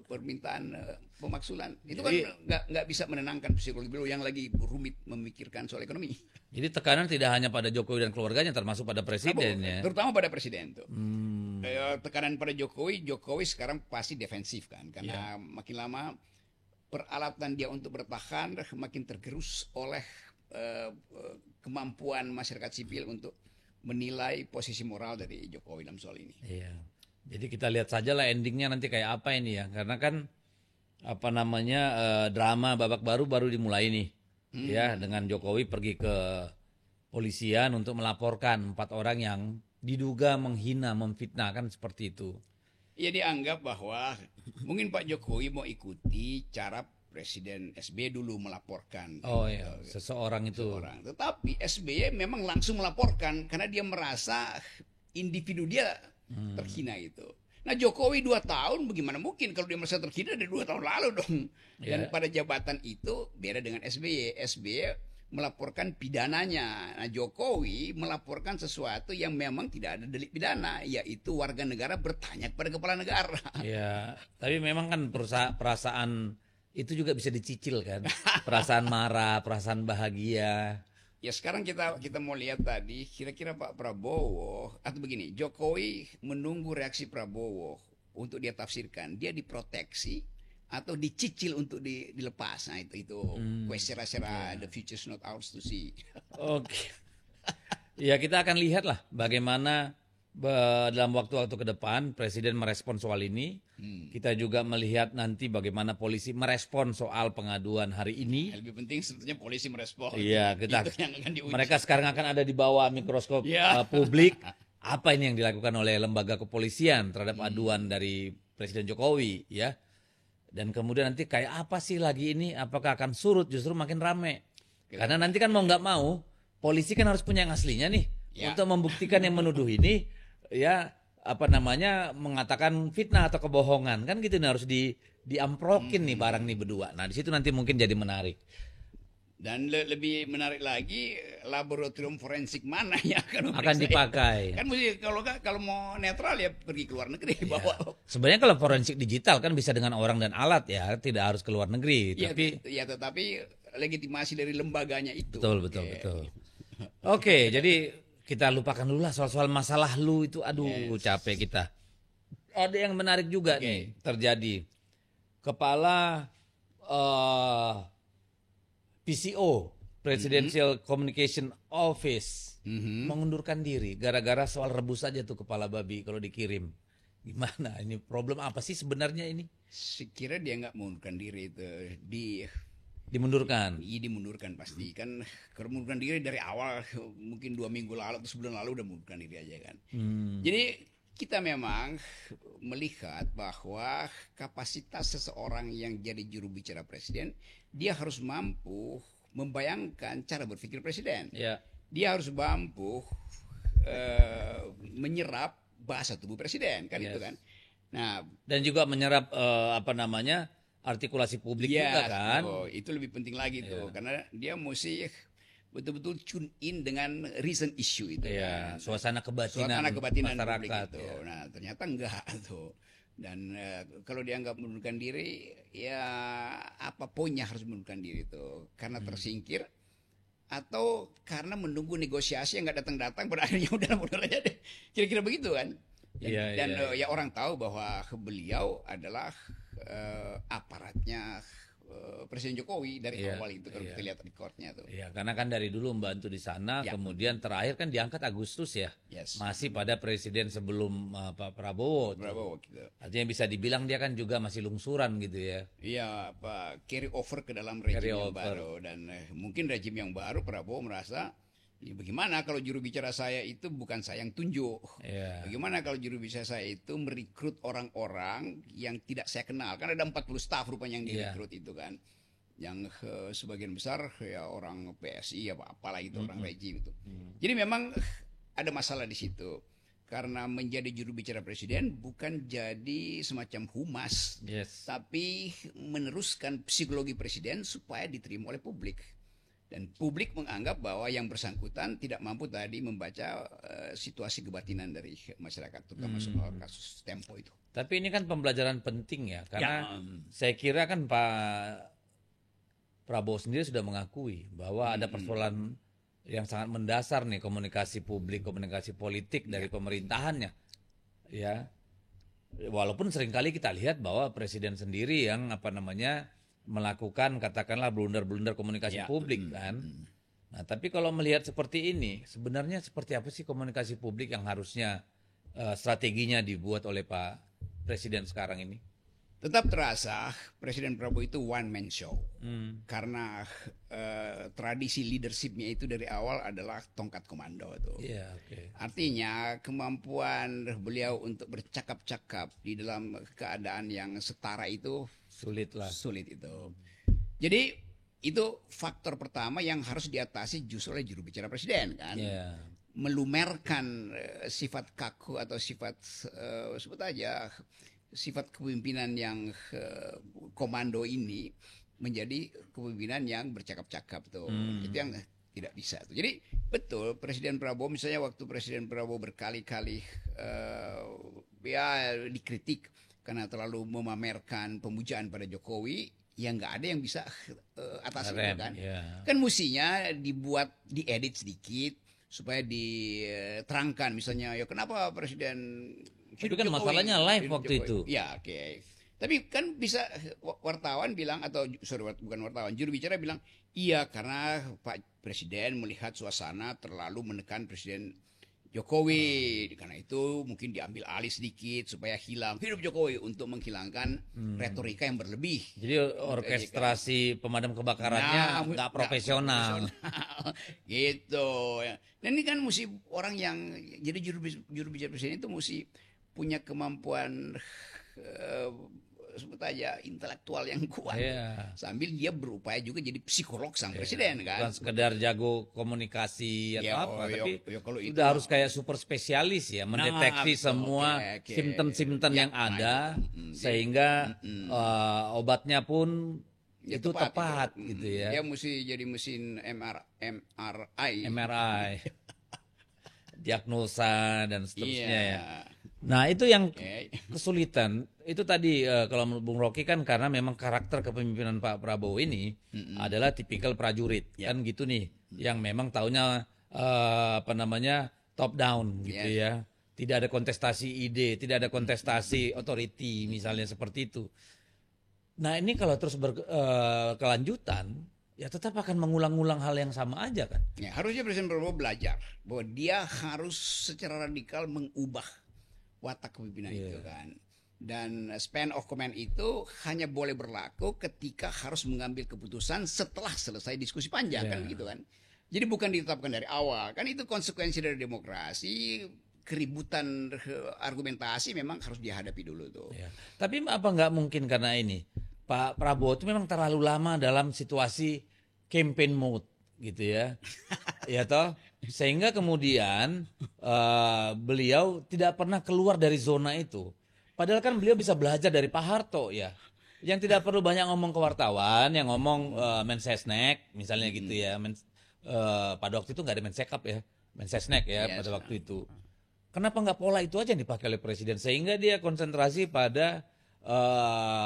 permintaan pemaksulan. Itu kan nggak bisa menenangkan psikologi beliau yang lagi rumit memikirkan soal ekonomi. Jadi tekanan tidak hanya pada Jokowi dan keluarganya, termasuk pada presiden ya. Terutama pada presiden tuh. Tekanan pada Jokowi sekarang pasti defensif kan, karena makin lama peralatan dia untuk bertahan makin tergerus oleh kemampuan masyarakat sipil untuk menilai posisi moral dari Jokowi dalam soal ini. Jadi kita lihat saja lah endingnya nanti kayak apa ini ya, karena kan drama babak baru dimulai nih. Ya, dengan Jokowi pergi ke polisian untuk melaporkan 4 orang yang diduga menghina, memfitnah, kan seperti itu. Ya, dianggap bahwa mungkin Pak Jokowi mau ikuti cara Presiden SBY dulu melaporkan. Seseorang itu. Tetapi SBY memang langsung melaporkan karena dia merasa individu dia terhina itu. Nah, Jokowi 2 tahun bagaimana mungkin kalau dia merasa terhina dari 2 tahun lalu dong. Dan pada jabatan itu beda dengan SBY. SBY melaporkan pidananya. Nah, Jokowi melaporkan sesuatu yang memang tidak ada delik pidana, yaitu warga negara bertanya kepada kepala negara. Ya, tapi memang kan perasaan itu juga bisa dicicil kan. Perasaan marah, perasaan bahagia. Ya, sekarang kita mau lihat tadi kira-kira Pak Prabowo, atau begini, Jokowi menunggu reaksi Prabowo untuk dia tafsirkan, dia diproteksi atau dicicil untuk dilepas. Nah, itu question the future's not ours to see. Oke. Ya, kita akan lihat lah bagaimana dalam waktu-waktu ke depan Presiden merespon soal ini. Kita juga melihat nanti bagaimana polisi merespon soal pengaduan hari ini. Lebih penting sebetulnya polisi merespon. Iya, mereka sekarang akan ada di bawah mikroskop publik. Apa ini yang dilakukan oleh lembaga kepolisian terhadap aduan dari Presiden Jokowi, ya? Dan kemudian nanti kayak apa sih lagi ini? Apakah akan surut? Justru makin rame. Karena nanti kan mau nggak mau, polisi kan harus punya yang aslinya nih untuk membuktikan yang menuduh ini, ya. Mengatakan fitnah atau kebohongan, kan gitu nih, harus diamprokin nih barang nih berdua. Nah, di situ nanti mungkin jadi menarik. Dan lebih menarik lagi, laboratorium forensik mana yang akan dipakai. Kan mesti kalau mau netral ya pergi ke luar negeri bawa. Sebenarnya kalau forensik digital kan bisa dengan orang dan alat ya, tidak harus ke luar negeri. Tetapi legitimasi dari lembaganya itu. Betul. Oke, jadi kita lupakan dulu lah soal-soal masa lalu itu. Aduh, capek kita. ada yang menarik juga nih terjadi. Kepala PCO, Presidential Communication Office, mengundurkan diri gara-gara soal rebus aja tuh kepala babi kalau dikirim. Gimana ini, problem apa sih sebenarnya ini? Sekira dia nggak mengundurkan diri itu, Dimundurkan. Iya dimundurkan pasti kan. Kalau mengundurkan diri dari awal mungkin 2 minggu lalu atau sebulan lalu udah mengundurkan diri aja kan. Jadi kita memang melihat bahwa kapasitas seseorang yang jadi juru bicara presiden, dia harus mampu membayangkan cara berpikir presiden. Ya. Dia harus mampu menyerap bahasa tubuh presiden kan itu kan. Nah, dan juga menyerap artikulasi publik juga kan. Itu lebih penting lagi tuh karena dia mesti betul-betul tune in dengan recent issue itu kan. Suasana kebatinan masyarakat itu. Nah, ternyata enggak tuh. Dan kalau dianggap mengundurkan diri, ya apapunnya harus mengundurkan diri tuh karena tersingkir atau karena menunggu negosiasi yang nggak datang-datang, pada akhirnya udah aja deh. Kira-kira begitu kan. Dan ya orang tahu bahwa beliau adalah aparatnya Presiden Jokowi dari awal itu kalau kita lihat recordnya tuh. Iya, karena kan dari dulu membantu di sana, kemudian terakhir kan diangkat Agustus ya, masih pada presiden sebelum Pak Prabowo. Gitu. Artinya bisa dibilang dia kan juga masih lungsuran gitu ya. Iya, Pak, carry over ke dalam rejim yang baru dan mungkin rejim yang baru Prabowo merasa ya, bagaimana kalau juru bicara saya itu bukan saya yang tunjuk? Bagaimana kalau juru bicara saya itu merekrut orang-orang yang tidak saya kenal? Kan ada 40 staf rupanya yang direkrut itu kan. Yang sebagian besar ya orang PSI apalah itu, orang rejim itu. Jadi memang ada masalah di situ. Karena menjadi juru bicara presiden bukan jadi semacam humas, tapi meneruskan psikologi presiden supaya diterima oleh publik. Dan publik menganggap bahwa yang bersangkutan tidak mampu tadi membaca situasi kebatinan dari masyarakat, terutama soal kasus Tempo itu. Tapi ini kan pembelajaran penting ya, karena saya kira kan Pak Prabowo sendiri sudah mengakui bahwa ada persoalan yang sangat mendasar nih, komunikasi publik, komunikasi politik dari pemerintahannya. Ya, walaupun seringkali kita lihat bahwa presiden sendiri yang melakukan katakanlah blunder-blunder komunikasi publik kan. Nah, tapi kalau melihat seperti ini, sebenarnya seperti apa sih komunikasi publik yang harusnya strateginya dibuat oleh Pak Presiden sekarang ini? Tetap terasa Presiden Prabowo itu one man show. Karena tradisi leadershipnya itu dari awal adalah tongkat komando tuh. Artinya kemampuan beliau untuk bercakap-cakap di dalam keadaan yang setara itu sulit itu. Jadi itu faktor pertama yang harus diatasi justru oleh juru bicara presiden kan. Melumerkan sifat kaku atau sifat sebut aja sifat kepemimpinan yang komando ini menjadi kepemimpinan yang bercakap-cakap tuh. Itu yang tidak bisa tuh. Jadi betul Presiden Prabowo misalnya waktu Presiden Prabowo berkali-kali dikritik karena terlalu memamerkan pemujaan pada Jokowi, ya nggak ada yang bisa atas itu kan. Kan mestinya diedit sedikit supaya diterangkan misalnya ya kenapa Presiden itu kan Jokowi, masalahnya live waktu Jokowi. Itu. Ya Tapi kan bisa wartawan bilang bukan wartawan, juru bicara bilang iya karena Pak Presiden melihat suasana terlalu menekan Presiden Jokowi, karena itu mungkin diambil alih sedikit supaya hidup Jokowi untuk menghilangkan retorika yang berlebih. Jadi orkestrasi pemadam kebakarannya nggak profesional. Gitu. Dan ini kan mesti orang yang jadi juru bicara presiden itu mesti punya kemampuan sebut aja intelektual yang kuat, sambil dia berupaya juga jadi psikolog sang presiden kan. Bukan sekedar jago komunikasi atau tapi kalau itu harus kayak super spesialis ya, mendeteksi semua simptom-simptom yang ada sehingga obatnya pun itu tepat gitu ya. Dia mesti jadi mesin MRI diagnosa dan seterusnya ya. Nah itu yang kesulitan itu tadi kalau menurut Bung Rocky kan karena memang karakter kepemimpinan Pak Prabowo ini adalah tipikal prajurit kan gitu nih, yang memang taunya top down gitu ya, Tidak ada kontestasi ide, tidak ada kontestasi authority misalnya seperti itu. Nah ini kalau terus berkelanjutan, ya tetap akan mengulang-ulang hal yang sama aja kan. Ya, harusnya Presiden Prabowo belajar bahwa dia harus secara radikal mengubah watak kepemimpinan itu kan. Dan span of command itu hanya boleh berlaku ketika harus mengambil keputusan setelah selesai diskusi panjang kan gitu kan. Jadi bukan ditetapkan dari awal. Kan itu konsekuensi dari demokrasi. Keributan argumentasi memang harus dihadapi dulu tuh. Ya. Tapi apa nggak mungkin karena ini Pak Prabowo itu memang terlalu lama dalam situasi campaign mode gitu ya, ya toh, sehingga kemudian beliau tidak pernah keluar dari zona itu. Padahal kan beliau bisa belajar dari Pak Harto ya, yang tidak perlu banyak ngomong ke wartawan, yang ngomong Mensesnek misalnya gitu ya. Pada waktu itu nggak ada Mensekap ya, Mensesnek ya pada waktu itu. Kenapa nggak pola itu aja yang dipakai oleh presiden sehingga dia konsentrasi pada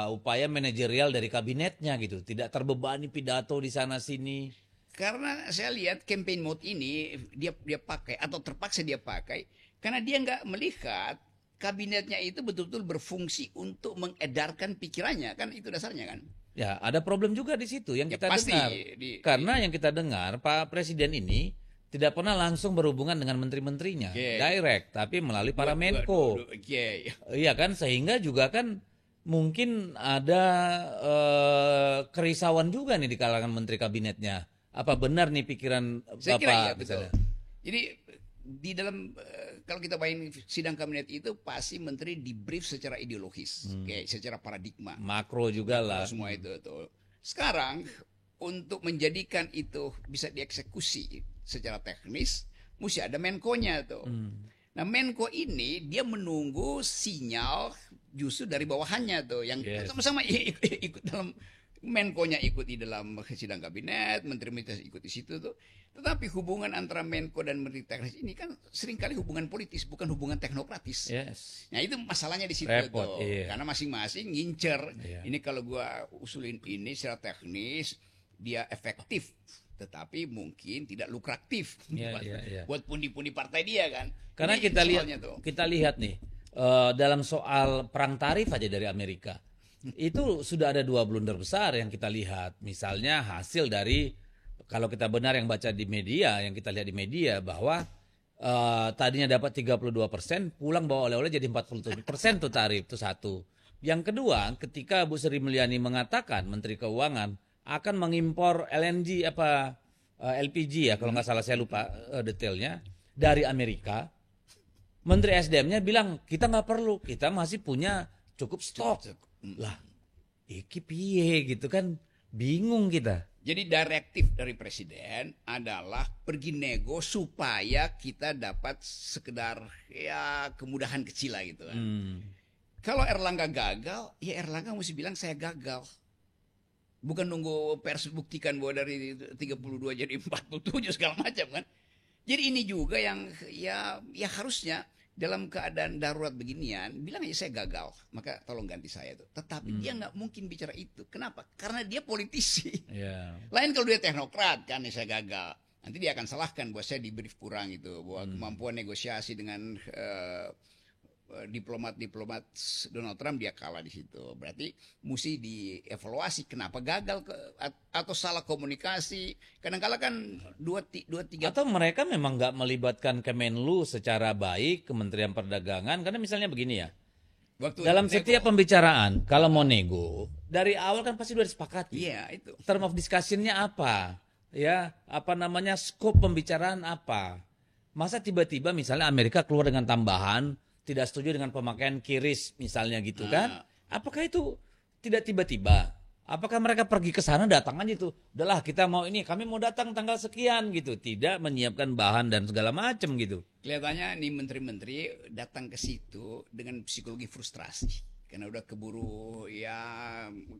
upaya manajerial dari kabinetnya gitu, tidak terbebani pidato di sana sini. Karena saya lihat campaign mode ini dia pakai atau terpaksa dia pakai karena dia nggak melihat kabinetnya itu betul-betul berfungsi untuk mengedarkan pikirannya, kan itu dasarnya kan. Ya ada problem juga di situ yang kita pasti, dengar. Karena yang kita dengar Pak Presiden ini tidak pernah langsung berhubungan dengan menteri-menterinya, direct, tapi melalui para Menko. Iya kan, sehingga juga kan mungkin ada kerisauan juga nih di kalangan menteri kabinetnya. Apa benar nih pikiran Saya Bapak? kira ya, betul. Jadi di dalam kalau kita main sidang kabinet itu pasti menteri di brief secara ideologis, secara paradigma. Makro juga lah. Semua itu tuh. Sekarang untuk menjadikan itu bisa dieksekusi secara teknis, mesti ada Menko-nya tuh. Nah Menko ini dia menunggu sinyal justru dari bawahannya tuh, yang sama-sama ikut dalam Menko-nya ikut di dalam sidang kabinet, menteri-menteri ikut di situ tuh. Tetapi hubungan antara Menko dan menteri teknis ini kan seringkali hubungan politis, bukan hubungan teknokratis. Nah itu masalahnya di situ tuh, karena masing-masing ngincer. Ini kalau gua usulin ini secara teknis dia efektif, tetapi mungkin tidak lukratif buat pundi-pundi partai dia kan. Karena kita lihat nih dalam soal perang tarif aja dari Amerika itu sudah ada 2 blunder besar yang kita lihat. Misalnya hasil dari, kalau kita benar yang baca di media, yang kita lihat di media bahwa tadinya dapat 32%, pulang bawa oleh-oleh jadi 47% tuh tarif, itu satu. Yang kedua, ketika Bu Sri Mulyani mengatakan, Menteri Keuangan akan mengimpor LNG LPG ya, kalau nggak salah saya lupa detailnya, dari Amerika, Menteri SDM-nya bilang kita nggak perlu, kita masih punya cukup stok. Lah, iki piye gitu kan, bingung kita. Jadi direktif dari presiden adalah pergi nego supaya kita dapat sekedar ya kemudahan kecil lah gitu kan. Kalau Erlangga gagal, ya Erlangga mesti bilang saya gagal. Bukan nunggu pers buktikan bahwa dari 32 jadi 47 segala macam kan. Jadi ini juga yang ya harusnya dalam keadaan darurat beginian bilang aja saya gagal, maka tolong ganti saya tuh. Tetapi dia nggak mungkin bicara itu. Kenapa? Karena dia politisi. Lain kalau dia teknokrat kan, saya gagal. Nanti dia akan salahkan bahwa saya di brief kurang itu, bahwa kemampuan negosiasi dengan diplomat Donald Trump dia kalah di situ. Berarti mesti dievaluasi kenapa gagal atau salah komunikasi. Kadang-kala kan 2-3 atau mereka memang nggak melibatkan Kemenlu secara baik, Kementerian Perdagangan, karena misalnya begini ya. Dalam setiap pembicaraan kalau mau nego dari awal kan pasti udah disepakati. Itu. Term of discussion-nya apa? Ya, scope pembicaraan apa? Masa tiba-tiba misalnya Amerika keluar dengan tambahan tidak setuju dengan pemakaian kiris misalnya gitu kan? Apakah itu tidak tiba-tiba? Apakah mereka pergi ke sana datang aja tuh? Udahlah kita mau ini, kami mau datang tanggal sekian gitu. Tidak menyiapkan bahan dan segala macam gitu. Kelihatannya nih menteri-menteri datang ke situ dengan psikologi frustrasi. Karena udah keburu ya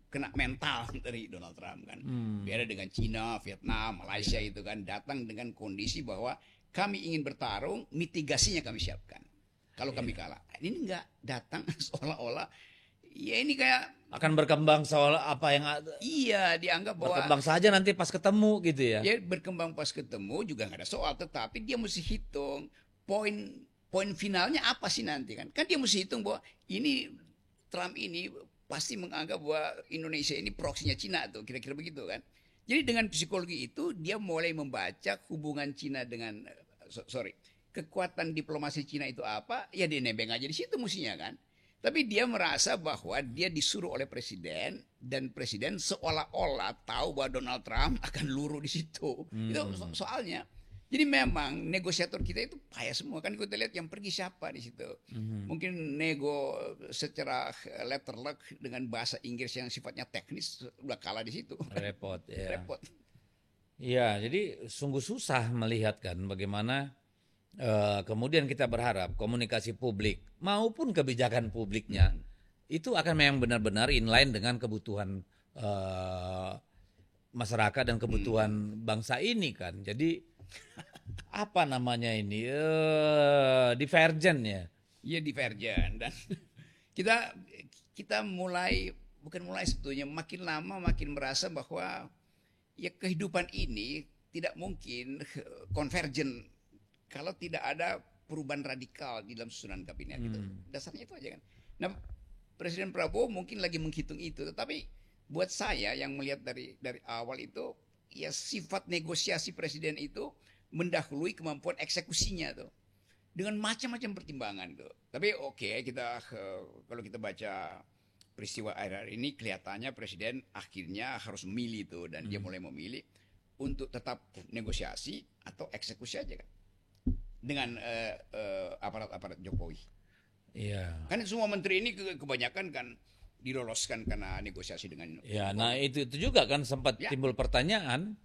kena mental dari Donald Trump kan. Beda dengan Cina, Vietnam, Malaysia itu kan. Datang dengan kondisi bahwa kami ingin bertarung, mitigasinya kami siapkan. Kalau kami kalah, ini enggak datang seolah-olah ya ini kayak akan berkembang soal apa yang dianggap bahwa berkembang saja nanti pas ketemu gitu ya. Ya berkembang pas ketemu juga nggak ada soal, tetapi dia mesti hitung poin poin finalnya apa sih nanti kan? Kan dia mesti hitung bahwa ini Trump ini pasti menganggap bahwa Indonesia ini proksinya Cina tuh, kira-kira begitu kan. Jadi dengan psikologi itu dia mulai membaca hubungan Cina dengan kekuatan diplomasi Cina itu apa, ya dia nebeng aja di situ mestinya kan. Tapi dia merasa bahwa dia disuruh oleh presiden dan presiden seolah-olah tahu bahwa Donald Trump akan luruh di situ. Itu soalnya. Jadi memang negosiator kita itu payah semua kan, kita lihat yang pergi siapa di situ. Mungkin nego secara letter luck dengan bahasa Inggris yang sifatnya teknis udah kalah di situ. Repot ya. Repot. Iya, jadi sungguh susah melihat kan bagaimana kemudian kita berharap komunikasi publik maupun kebijakan publiknya itu akan memang benar-benar inline dengan kebutuhan masyarakat dan kebutuhan bangsa ini kan. Jadi apa namanya ini divergen ya. Iya divergen dan kita bukan mulai sebetulnya makin lama makin merasa bahwa ya kehidupan ini tidak mungkin konvergen kalau tidak ada perubahan radikal di dalam susunan kabinet itu. Dasarnya itu aja kan. Nah, Presiden Prabowo mungkin lagi menghitung itu, tetapi buat saya yang melihat dari awal itu ya sifat negosiasi presiden itu mendahului kemampuan eksekusinya tuh. Dengan macam-macam pertimbangan tuh. Tapi kita kalau kita baca peristiwa akhir ini kelihatannya presiden akhirnya harus memilih tuh dan dia mulai memilih untuk tetap negosiasi atau eksekusi aja kan. Dengan aparat-aparat Jokowi. Iya. Kan semua menteri ini kebanyakan kan diloloskan karena negosiasi dengan Ya, Jokowi. nah itu juga kan sempat timbul pertanyaan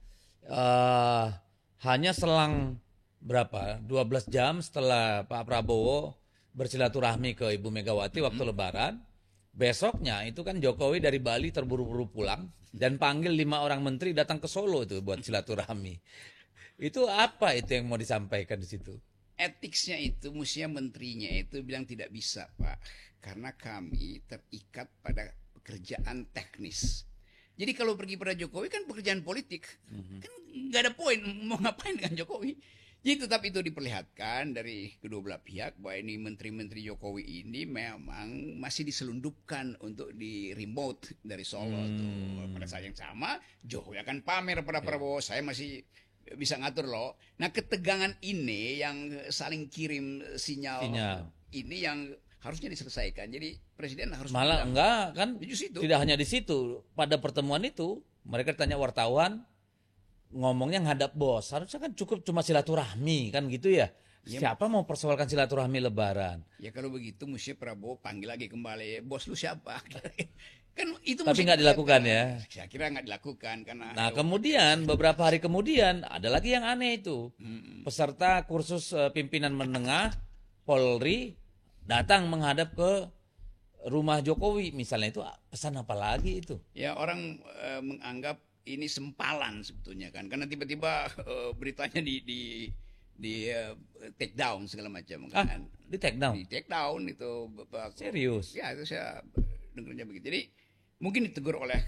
hanya selang berapa 12 jam setelah Pak Prabowo bersilaturahmi ke Ibu Megawati waktu Lebaran, besoknya itu kan Jokowi dari Bali terburu-buru pulang dan panggil 5 orang menteri datang ke Solo itu buat silaturahmi. Itu apa itu yang mau disampaikan di situ? Etiknya itu mestinya menterinya itu bilang tidak bisa Pak, karena kami terikat pada pekerjaan teknis. Jadi kalau pergi pada Jokowi kan pekerjaan politik, kan nggak ada poin mau ngapain dengan Jokowi. Jadi tetap itu diperlihatkan dari kedua belah pihak bahwa ini menteri-menteri Jokowi ini memang masih diselundupkan untuk di remote dari Solo tuh. Pada saat yang sama Jokowi akan pamer pada Prabowo, saya masih bisa ngatur loh. Nah ketegangan ini yang saling kirim sinyal. Ini yang harusnya diselesaikan. Jadi presiden harus malah enggak kan tidak hanya di situ. Pada pertemuan itu mereka ditanya wartawan ngomongnya ngadap bos. Harusnya kan cukup cuma silaturahmi kan gitu ya. Siapa mau persoalkan silaturahmi Lebaran? Ya kalau begitu mesti Prabowo panggil lagi kembali. Bos lu siapa? Kan itu tapi nggak dilakukan ya. Saya kira nggak dilakukan karena. Nah kemudian beberapa hari kemudian ada lagi yang aneh itu. Peserta kursus pimpinan menengah Polri datang menghadap ke rumah Jokowi misalnya, itu pesan apa lagi itu? Ya orang menganggap ini sempalan sebetulnya kan, karena tiba-tiba beritanya di take down segala macam kan. Di take down? Di take down itu. Serius? Ya itu saya dengarnya begitu. Jadi mungkin ditegur oleh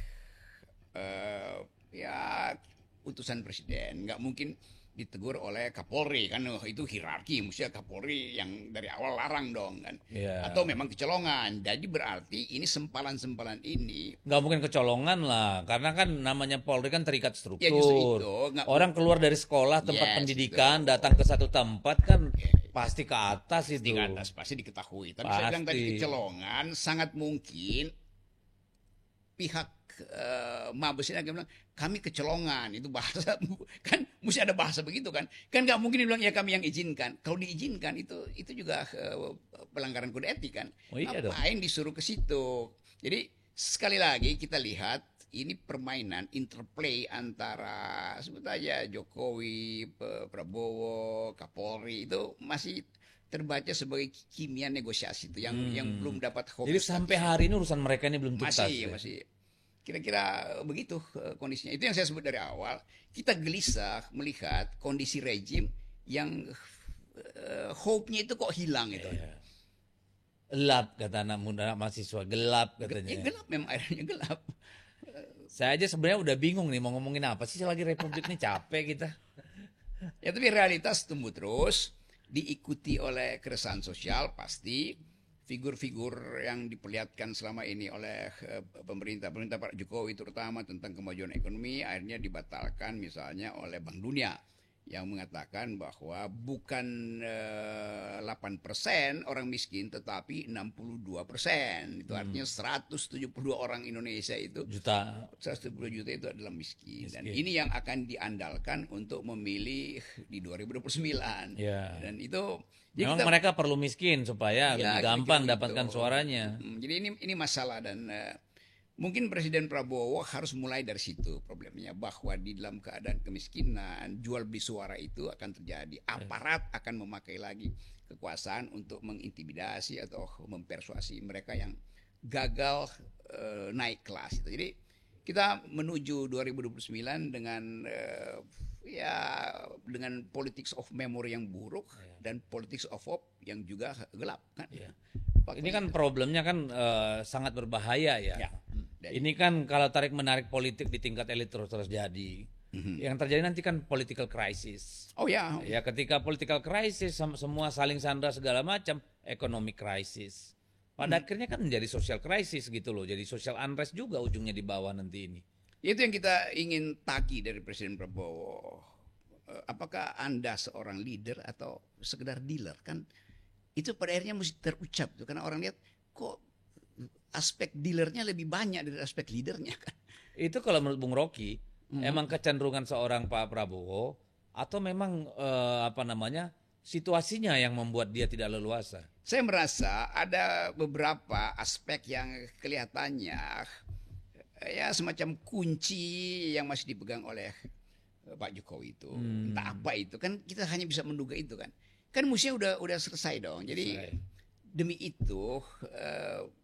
utusan presiden, nggak mungkin ditegur oleh Kapolri kan, itu hierarki, mestinya Kapolri yang dari awal larang dong kan. Atau memang kecolongan. Jadi berarti ini sempalan-sempalan ini nggak mungkin kecolongan lah, karena kan namanya Polri kan terikat struktur. Ya justru itu, orang keluar dari sekolah tempat pendidikan datang ke satu tempat kan pasti ke atas itu. Di atas pasti diketahui. Tapi saya bilang tadi kecolongan sangat mungkin pihak Mabes ini akan bilang kami kecolongan, itu bahasa kan mesti ada bahasa begitu kan nggak mungkin dibilang ya kami yang izinkan. Kalau diizinkan itu juga pelanggaran kode etik kan. Ngapain disuruh ke situ? Jadi sekali lagi kita lihat ini permainan interplay antara sebut aja Jokowi, Prabowo, Kapolri itu masih terbaca sebagai kimia negosiasi itu yang belum dapat hoax. Jadi sampai hari ini urusan mereka ini belum tuntas. Masih kira-kira begitu kondisinya. Itu yang saya sebut dari awal. Kita gelisah melihat kondisi rejim yang hope-nya itu kok hilang itu. Gelap kata anak muda mahasiswa, gelap katanya. Gelap memang akhirnya gelap. Saya aja sebenarnya udah bingung nih mau ngomongin apa sih lagi Republik ini, capek kita. Ya tapi realitas tumbuh terus. diikuti oleh keresahan sosial, pasti figur-figur yang diperlihatkan selama ini oleh pemerintah Pak Jokowi terutama tentang kemajuan ekonomi akhirnya dibatalkan misalnya oleh Bank Dunia yang mengatakan bahwa bukan 8% orang miskin tetapi 62%. Itu artinya 172 orang Indonesia itu Juta 170 juta itu adalah miskin. Dan miskin. ini yang akan diandalkan untuk memilih di 2029. Ya. Dan itu Memang mereka perlu miskin supaya ya, lebih gampang kira-kira dapatkan gitu. suaranya. Jadi ini masalah dan mungkin Presiden Prabowo harus mulai dari situ problemnya, bahwa di dalam keadaan kemiskinan jual beli suara itu akan terjadi. Aparat akan memakai lagi kekuasaan untuk mengintimidasi atau mempersuasi mereka yang gagal naik kelas. Jadi kita menuju 2029 dengan dengan politics of memory yang buruk dan politics of hope yang juga gelap kan. Ini kan problemnya kan sangat berbahaya ya. Ini kan kalau tarik menarik politik di tingkat elit terus terjadi. Yang terjadi nanti kan political crisis. Oh ya. Ya ketika political crisis semua saling sandra segala macam, economic crisis. Pada akhirnya kan menjadi social crisis gitu loh. Jadi social unrest juga ujungnya di bawah nanti ini. Itu yang kita ingin tagih dari Presiden Prabowo. Apakah Anda seorang leader atau sekedar dealer? Kan itu pada akhirnya mesti terucap tuh, karena orang lihat kok aspek dealernya lebih banyak dari aspek leadernya kan. Itu kalau menurut Bung Rocky, emang kecenderungan seorang Pak Prabowo atau memang situasinya yang membuat dia tidak leluasa? Saya merasa ada beberapa aspek yang kelihatannya ya semacam kunci yang masih dipegang oleh Pak Jokowi itu. Entah apa itu kan, kita hanya bisa menduga itu kan. Kan musuhnya udah selesai dong. Jadi demi itu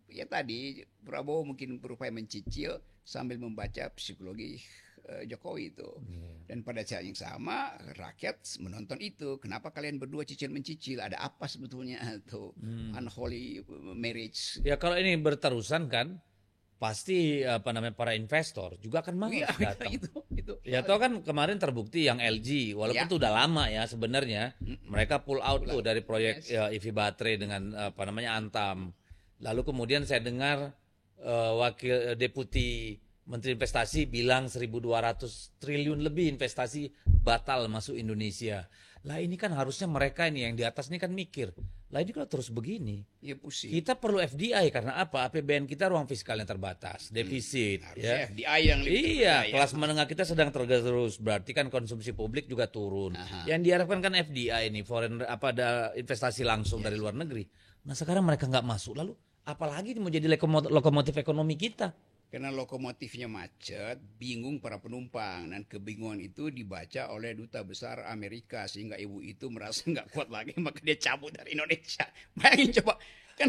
ya tadi Prabowo mungkin berupaya mencicil sambil membaca psikologi Jokowi itu. Dan pada saat yang sama rakyat menonton itu. Kenapa kalian berdua cicil mencicil? Ada apa sebetulnya tuh unholy marriage? Ya kalau ini berterusan kan pasti para investor juga akan mau datang. Itu. Ya toh kan kemarin terbukti yang LG walaupun itu udah lama ya sebenarnya mereka pull out tuh dari proyek EV baterai dengan Antam. Lalu kemudian saya dengar wakil deputi Menteri Investasi bilang 1.200 triliun lebih investasi batal masuk Indonesia. Lah ini kan harusnya mereka ini yang di atas ini kan mikir. Lah ini kalau terus begini, ya pusing. Kita perlu FDI karena apa? APBN kita ruang fiskalnya terbatas, defisit. Ya. FDI yang lebih kelas menengah kita sedang tergerus, berarti kan konsumsi publik juga turun. Yang diharapkan kan FDI ini, ada investasi langsung dari luar negeri. Nah sekarang mereka nggak masuk, lalu apalagi mau jadi lokomotif ekonomi kita? Karena lokomotifnya macet, bingung para penumpang, dan kebingungan itu dibaca oleh duta besar Amerika sehingga ibu itu merasa nggak kuat lagi, maka dia cabut dari Indonesia. Bayangin coba, kan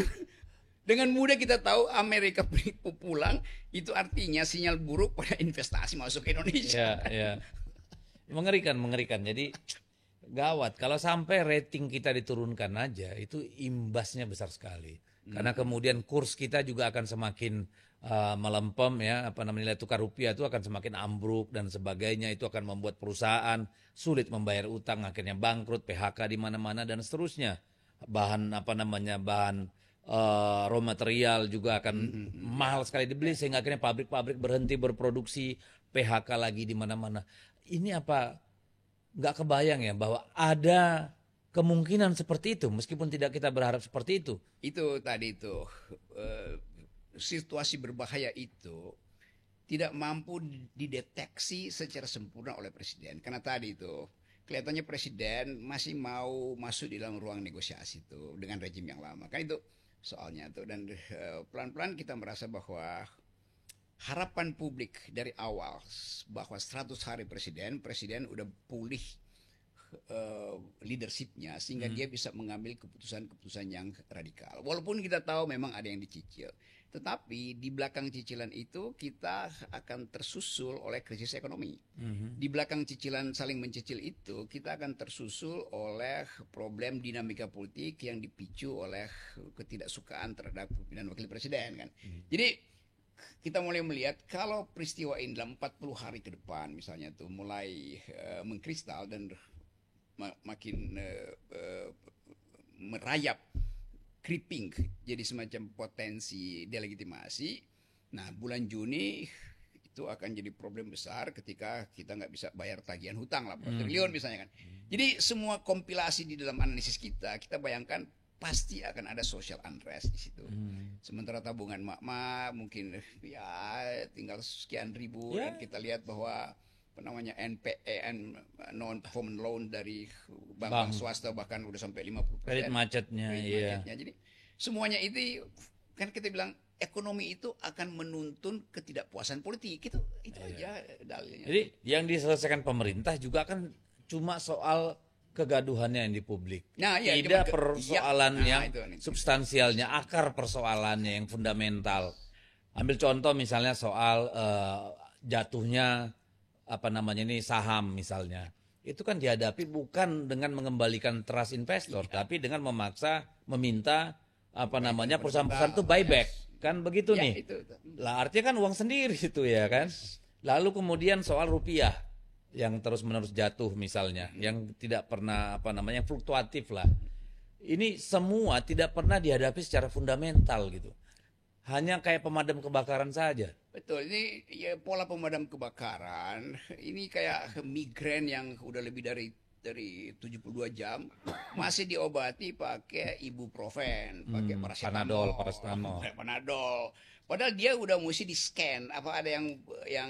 dengan mudah kita tahu Amerika pulang itu artinya sinyal buruk pada investasi masuk ke Indonesia. Ya. Mengerikan. Jadi gawat. Kalau sampai rating kita diturunkan aja, itu imbasnya besar sekali. Karena kemudian kurs kita juga akan semakin melempem ya, nilai tukar rupiah itu akan semakin ambruk dan sebagainya. Itu akan membuat perusahaan sulit membayar utang, akhirnya bangkrut, PHK di mana-mana dan seterusnya. Bahan raw material juga akan mahal sekali dibeli sehingga akhirnya pabrik-pabrik berhenti berproduksi, PHK lagi di mana-mana. Ini nggak kebayang ya bahwa ada kemungkinan seperti itu meskipun tidak kita berharap seperti itu. Itu tadi itu situasi berbahaya itu tidak mampu dideteksi secara sempurna oleh presiden, karena tadi itu kelihatannya presiden masih mau masuk di dalam ruang negosiasi itu dengan rejim yang lama, kan itu soalnya tuh. Dan pelan-pelan kita merasa bahwa harapan publik dari awal bahwa 100 hari presiden udah pulih leadershipnya sehingga dia bisa mengambil keputusan-keputusan yang radikal. Walaupun kita tahu memang ada yang dicicil, tetapi di belakang cicilan itu kita akan tersusul oleh krisis ekonomi. Di belakang cicilan saling mencicil itu kita akan tersusul oleh problem dinamika politik yang dipicu oleh ketidaksukaan terhadap pimpinan wakil presiden kan. Jadi kita mulai melihat kalau peristiwa ini dalam 40 hari ke depan misalnya tuh mulai mengkristal dan makin merayap, creeping, jadi semacam potensi delegitimasi. Nah, bulan Juni itu akan jadi problem besar ketika kita nggak bisa bayar tagihan hutang lah, triliun misalnya kan. Jadi semua kompilasi di dalam analisis kita bayangkan pasti akan ada social unrest di situ. Sementara tabungan mak-mak mungkin ya tinggal sekian ribu, dan kita lihat bahwa NPN, non performing loan dari bank swasta bahkan udah sampai 50%. Kredit macetnya, iya. Jadi semuanya itu kan kita bilang ekonomi itu akan menuntun ketidakpuasan politik, itu aja dalilnya. Jadi yang diselesaikan pemerintah juga kan cuma soal kegaduhannya yang di publik. Nah, iya, tidak persoalan yang itu. substansialnya, akar persoalannya yang fundamental. Ambil contoh misalnya soal jatuhnya saham misalnya. Itu kan dihadapi bukan dengan mengembalikan trust investor, tapi dengan meminta perusahaan-perusahaan itu buyback. Kan begitu nih. Itu. Lah artinya kan uang sendiri itu ya kan. Lalu kemudian soal rupiah yang terus-menerus jatuh misalnya, yang tidak pernah yang fluktuatif lah. Ini semua tidak pernah dihadapi secara fundamental gitu. Hanya kayak pemadam kebakaran saja. Betul, ini ya, pola pemadam kebakaran ini kayak migren yang udah lebih dari 72 jam masih diobati pakai ibuprofen, pakai paracetamol, Panadol. Padahal dia udah mesti di scan apa ada yang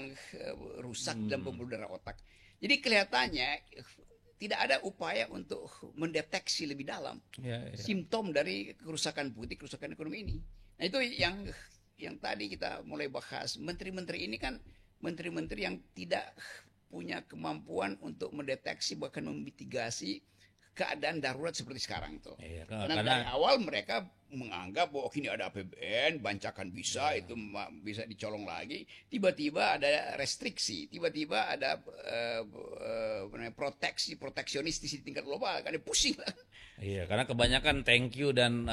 rusak dalam pembuluh darah otak. Jadi kelihatannya tidak ada upaya untuk mendeteksi lebih dalam simptom dari kerusakan putih, kerusakan ekonomi ini. Nah, itu yang tadi kita mulai bahas. Menteri-menteri ini kan menteri-menteri yang tidak punya kemampuan untuk mendeteksi bahkan memitigasi keadaan darurat seperti sekarang itu. Karena dari awal mereka menganggap bahwa ini ada APBN, bancakan bisa, itu bisa dicolong lagi. Tiba-tiba ada restriksi, tiba-tiba ada proteksionistis di tingkat global, kan pusing lah. Iya, karena kebanyakan thank you dan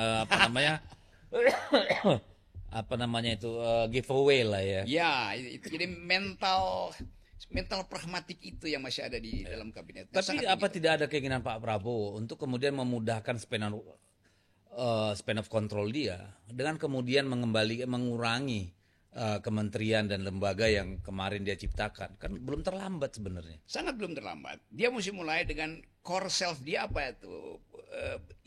giveaway lah ya. Ya, itu jadi mental pragmatik itu yang masih ada di dalam kabinet. Tapi tidak ada keinginan Pak Prabowo untuk kemudian memudahkan span of control dia dengan kemudian mengurangi kementerian dan lembaga yang kemarin dia ciptakan? Kan belum terlambat sebenarnya. Sangat belum terlambat. Dia mesti mulai dengan core self dia apa itu,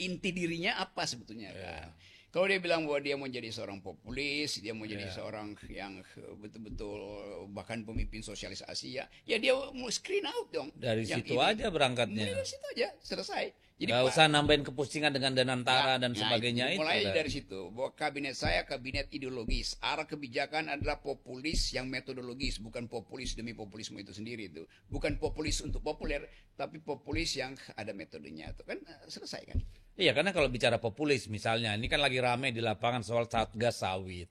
inti dirinya apa sebetulnya kan. Kalau dia bilang bahwa dia mau jadi seorang populis, dia mau jadi seorang yang betul-betul bahkan pemimpin sosialisasi, ya dia mau screen out dong. Dari situ aja berangkatnya. Dari situ aja, selesai. Jadi nggak usah nambahin kepusingan dengan Danantara dan sebagainya itu. Mulai dari situ, bahwa kabinet saya kabinet ideologis. Arah kebijakan adalah populis yang metodologis, bukan populis demi populisme itu sendiri itu. Bukan populis untuk populer, tapi populis yang ada metodenya. Itu kan selesai kan. Iya, karena kalau bicara populis misalnya, ini kan lagi ramai di lapangan soal Satgas sawit.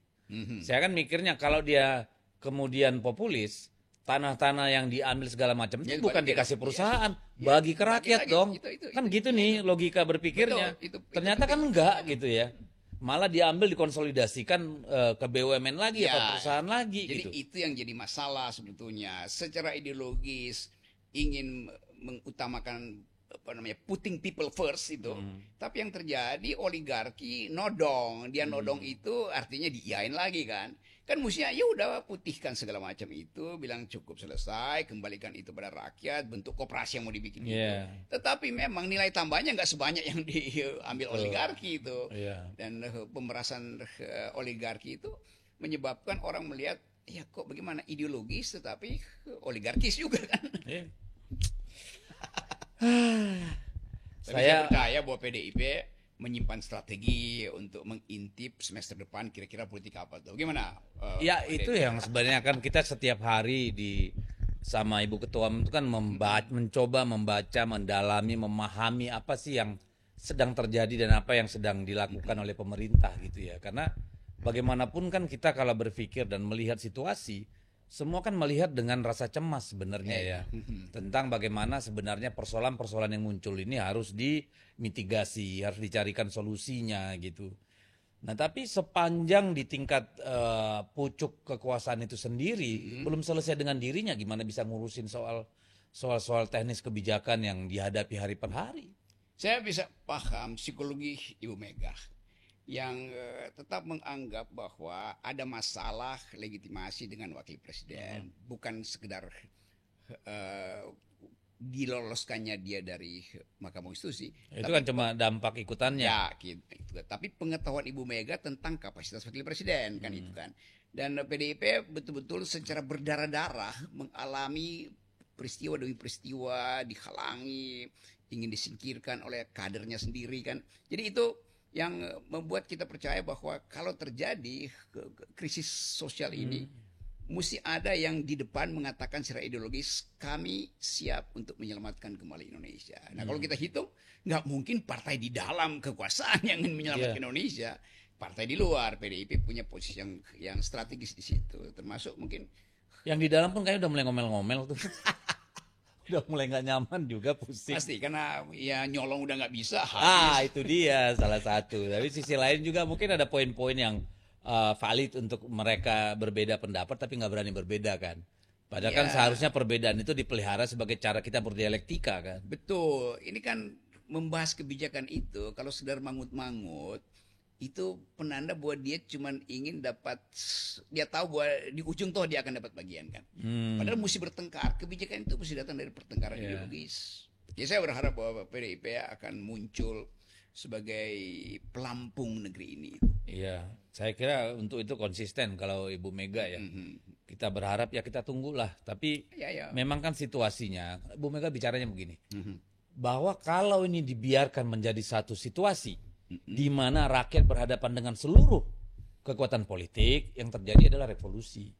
Saya kan mikirnya kalau dia kemudian populis, tanah-tanah yang diambil segala macam itu bukan dikasih perusahaan, bagi ke rakyat dong. Kan gitu nih logika berpikirnya. Ternyata kan enggak gitu ya. Malah diambil dikonsolidasikan ke BUMN lagi apa perusahaan lagi jadi gitu. Itu yang jadi masalah sebetulnya. Secara ideologis ingin mengutamakan putting people first itu. Tapi yang terjadi oligarki nodong. Dia nodong itu artinya diiyain lagi kan. Kan mestinya ya udah putihkan segala macam itu, bilang cukup selesai, kembalikan itu pada rakyat, bentuk koperasi yang mau dibikin itu. Tetapi memang nilai tambahnya nggak sebanyak yang diambil oligarki itu. Dan pemerasan oligarki itu menyebabkan orang melihat ya kok bagaimana ideologis tetapi oligarkis juga kan. Saya percaya bahwa PDIP menyimpan strategi untuk mengintip semester depan kira-kira politik apa tuh. Gimana? Ya itu yang sebenarnya kan kita setiap hari sama Ibu Ketua itu kan mencoba membaca, mendalami, memahami apa sih yang sedang terjadi dan apa yang sedang dilakukan oleh pemerintah gitu ya. Karena bagaimanapun kan kita kalau berpikir dan melihat situasi, semua kan melihat dengan rasa cemas sebenarnya ya. Tentang bagaimana sebenarnya persoalan-persoalan yang muncul ini harus dimitigasi, harus dicarikan solusinya gitu. Nah tapi sepanjang di tingkat pucuk kekuasaan itu sendiri belum selesai dengan dirinya, gimana bisa ngurusin soal teknis kebijakan yang dihadapi hari per hari. Saya bisa paham psikologi Ibu Mega yang tetap menganggap bahwa ada masalah legitimasi dengan wakil presiden, bukan sekedar diloloskannya dia dari Mahkamah Konstitusi. Itu kan cuma dampak ikutannya. Ya, gitu. Tapi pengetahuan Ibu Mega tentang kapasitas wakil presiden kan itu kan. Dan PDIP betul-betul secara berdarah-darah mengalami peristiwa demi peristiwa, dihalangi, ingin disingkirkan oleh kadernya sendiri kan. Jadi itu yang membuat kita percaya bahwa kalau terjadi krisis sosial ini, mesti ada yang di depan mengatakan secara ideologis, kami siap untuk menyelamatkan kembali Indonesia. Nah kalau kita hitung, nggak mungkin partai di dalam kekuasaan yang ingin menyelamatkan Indonesia. Partai di luar, PDIP punya posisi yang strategis di situ. Termasuk mungkin yang di dalam pun kayaknya udah mulai ngomel-ngomel tuh. Udah mulai nggak nyaman juga, pusing. Pasti karena ya nyolong udah nggak bisa. Itu dia salah satu. Tapi sisi lain juga mungkin ada poin-poin yang valid untuk mereka berbeda pendapat tapi nggak berani berbeda kan. Padahal kan seharusnya perbedaan itu dipelihara sebagai cara kita berdialektika kan. Betul. Ini kan membahas kebijakan itu kalau sekedar mangut-mangut itu penanda bahwa dia cuma ingin dapat, dia tahu bahwa di ujung toh dia akan dapat bagian kan. Padahal mesti bertengkar, kebijakan itu mesti datang dari pertengkaran ideologis. Ya saya berharap bahwa PDIP akan muncul sebagai pelampung negeri ini. Iya, saya kira untuk itu konsisten kalau Ibu Mega ya. Kita berharap ya kita tunggulah. Tapi memang kan situasinya, Ibu Mega bicaranya begini, bahwa kalau ini dibiarkan menjadi satu situasi di mana rakyat berhadapan dengan seluruh kekuatan politik, yang terjadi adalah revolusi.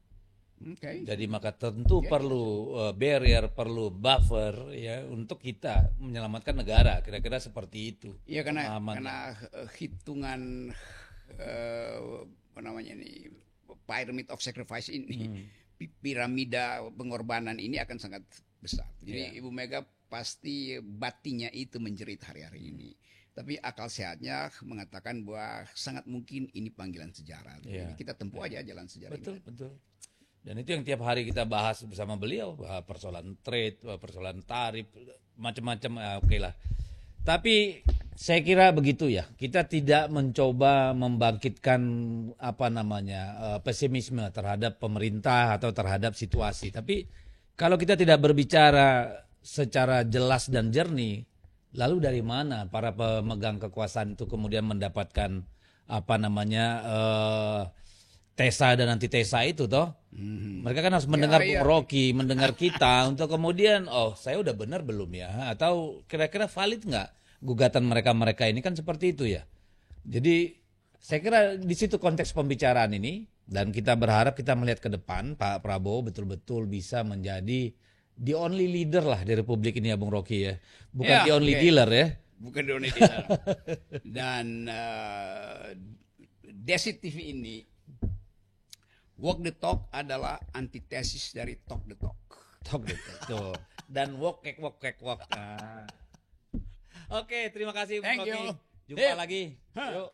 Jadi maka tentu perlu barrier, perlu buffer ya untuk kita menyelamatkan negara. Kira-kira seperti itu. Iya karena hitungan apa namanya nih, pyramid of sacrifice ini, piramida pengorbanan ini akan sangat besar. Jadi Ibu Mega pasti batinya itu menjerit hari-hari ini. Tapi akal sehatnya mengatakan bahwa sangat mungkin ini panggilan sejarah. Jadi kita tempuh aja jalan sejarah. Betul. Dan itu yang tiap hari kita bahas bersama beliau, persoalan trade, persoalan tarif, macam-macam. Oke lah. Tapi saya kira begitu ya. Kita tidak mencoba membangkitkan pesimisme terhadap pemerintah atau terhadap situasi. Tapi kalau kita tidak berbicara secara jelas dan jernih, lalu dari mana para pemegang kekuasaan itu kemudian mendapatkan tesa dan antitesa itu toh? Mereka kan harus mendengar Bung Rocky, mendengar kita untuk kemudian saya udah benar belum ya? Atau kira-kira valid nggak gugatan mereka ini kan seperti itu ya. Jadi saya kira di situ konteks pembicaraan ini, dan kita berharap kita melihat ke depan Pak Prabowo betul-betul bisa menjadi the only leader lah di Republik ini ya Bung Rocky ya. Bukan the only dealer ya. Bukan the only dealer. Dan Desi TV ini, walk the talk adalah antitesis dari talk the talk. Talk the talk. Tuh. Dan walk. Oke, terima kasih Bung Rocky. Jumpa lagi. Yuk.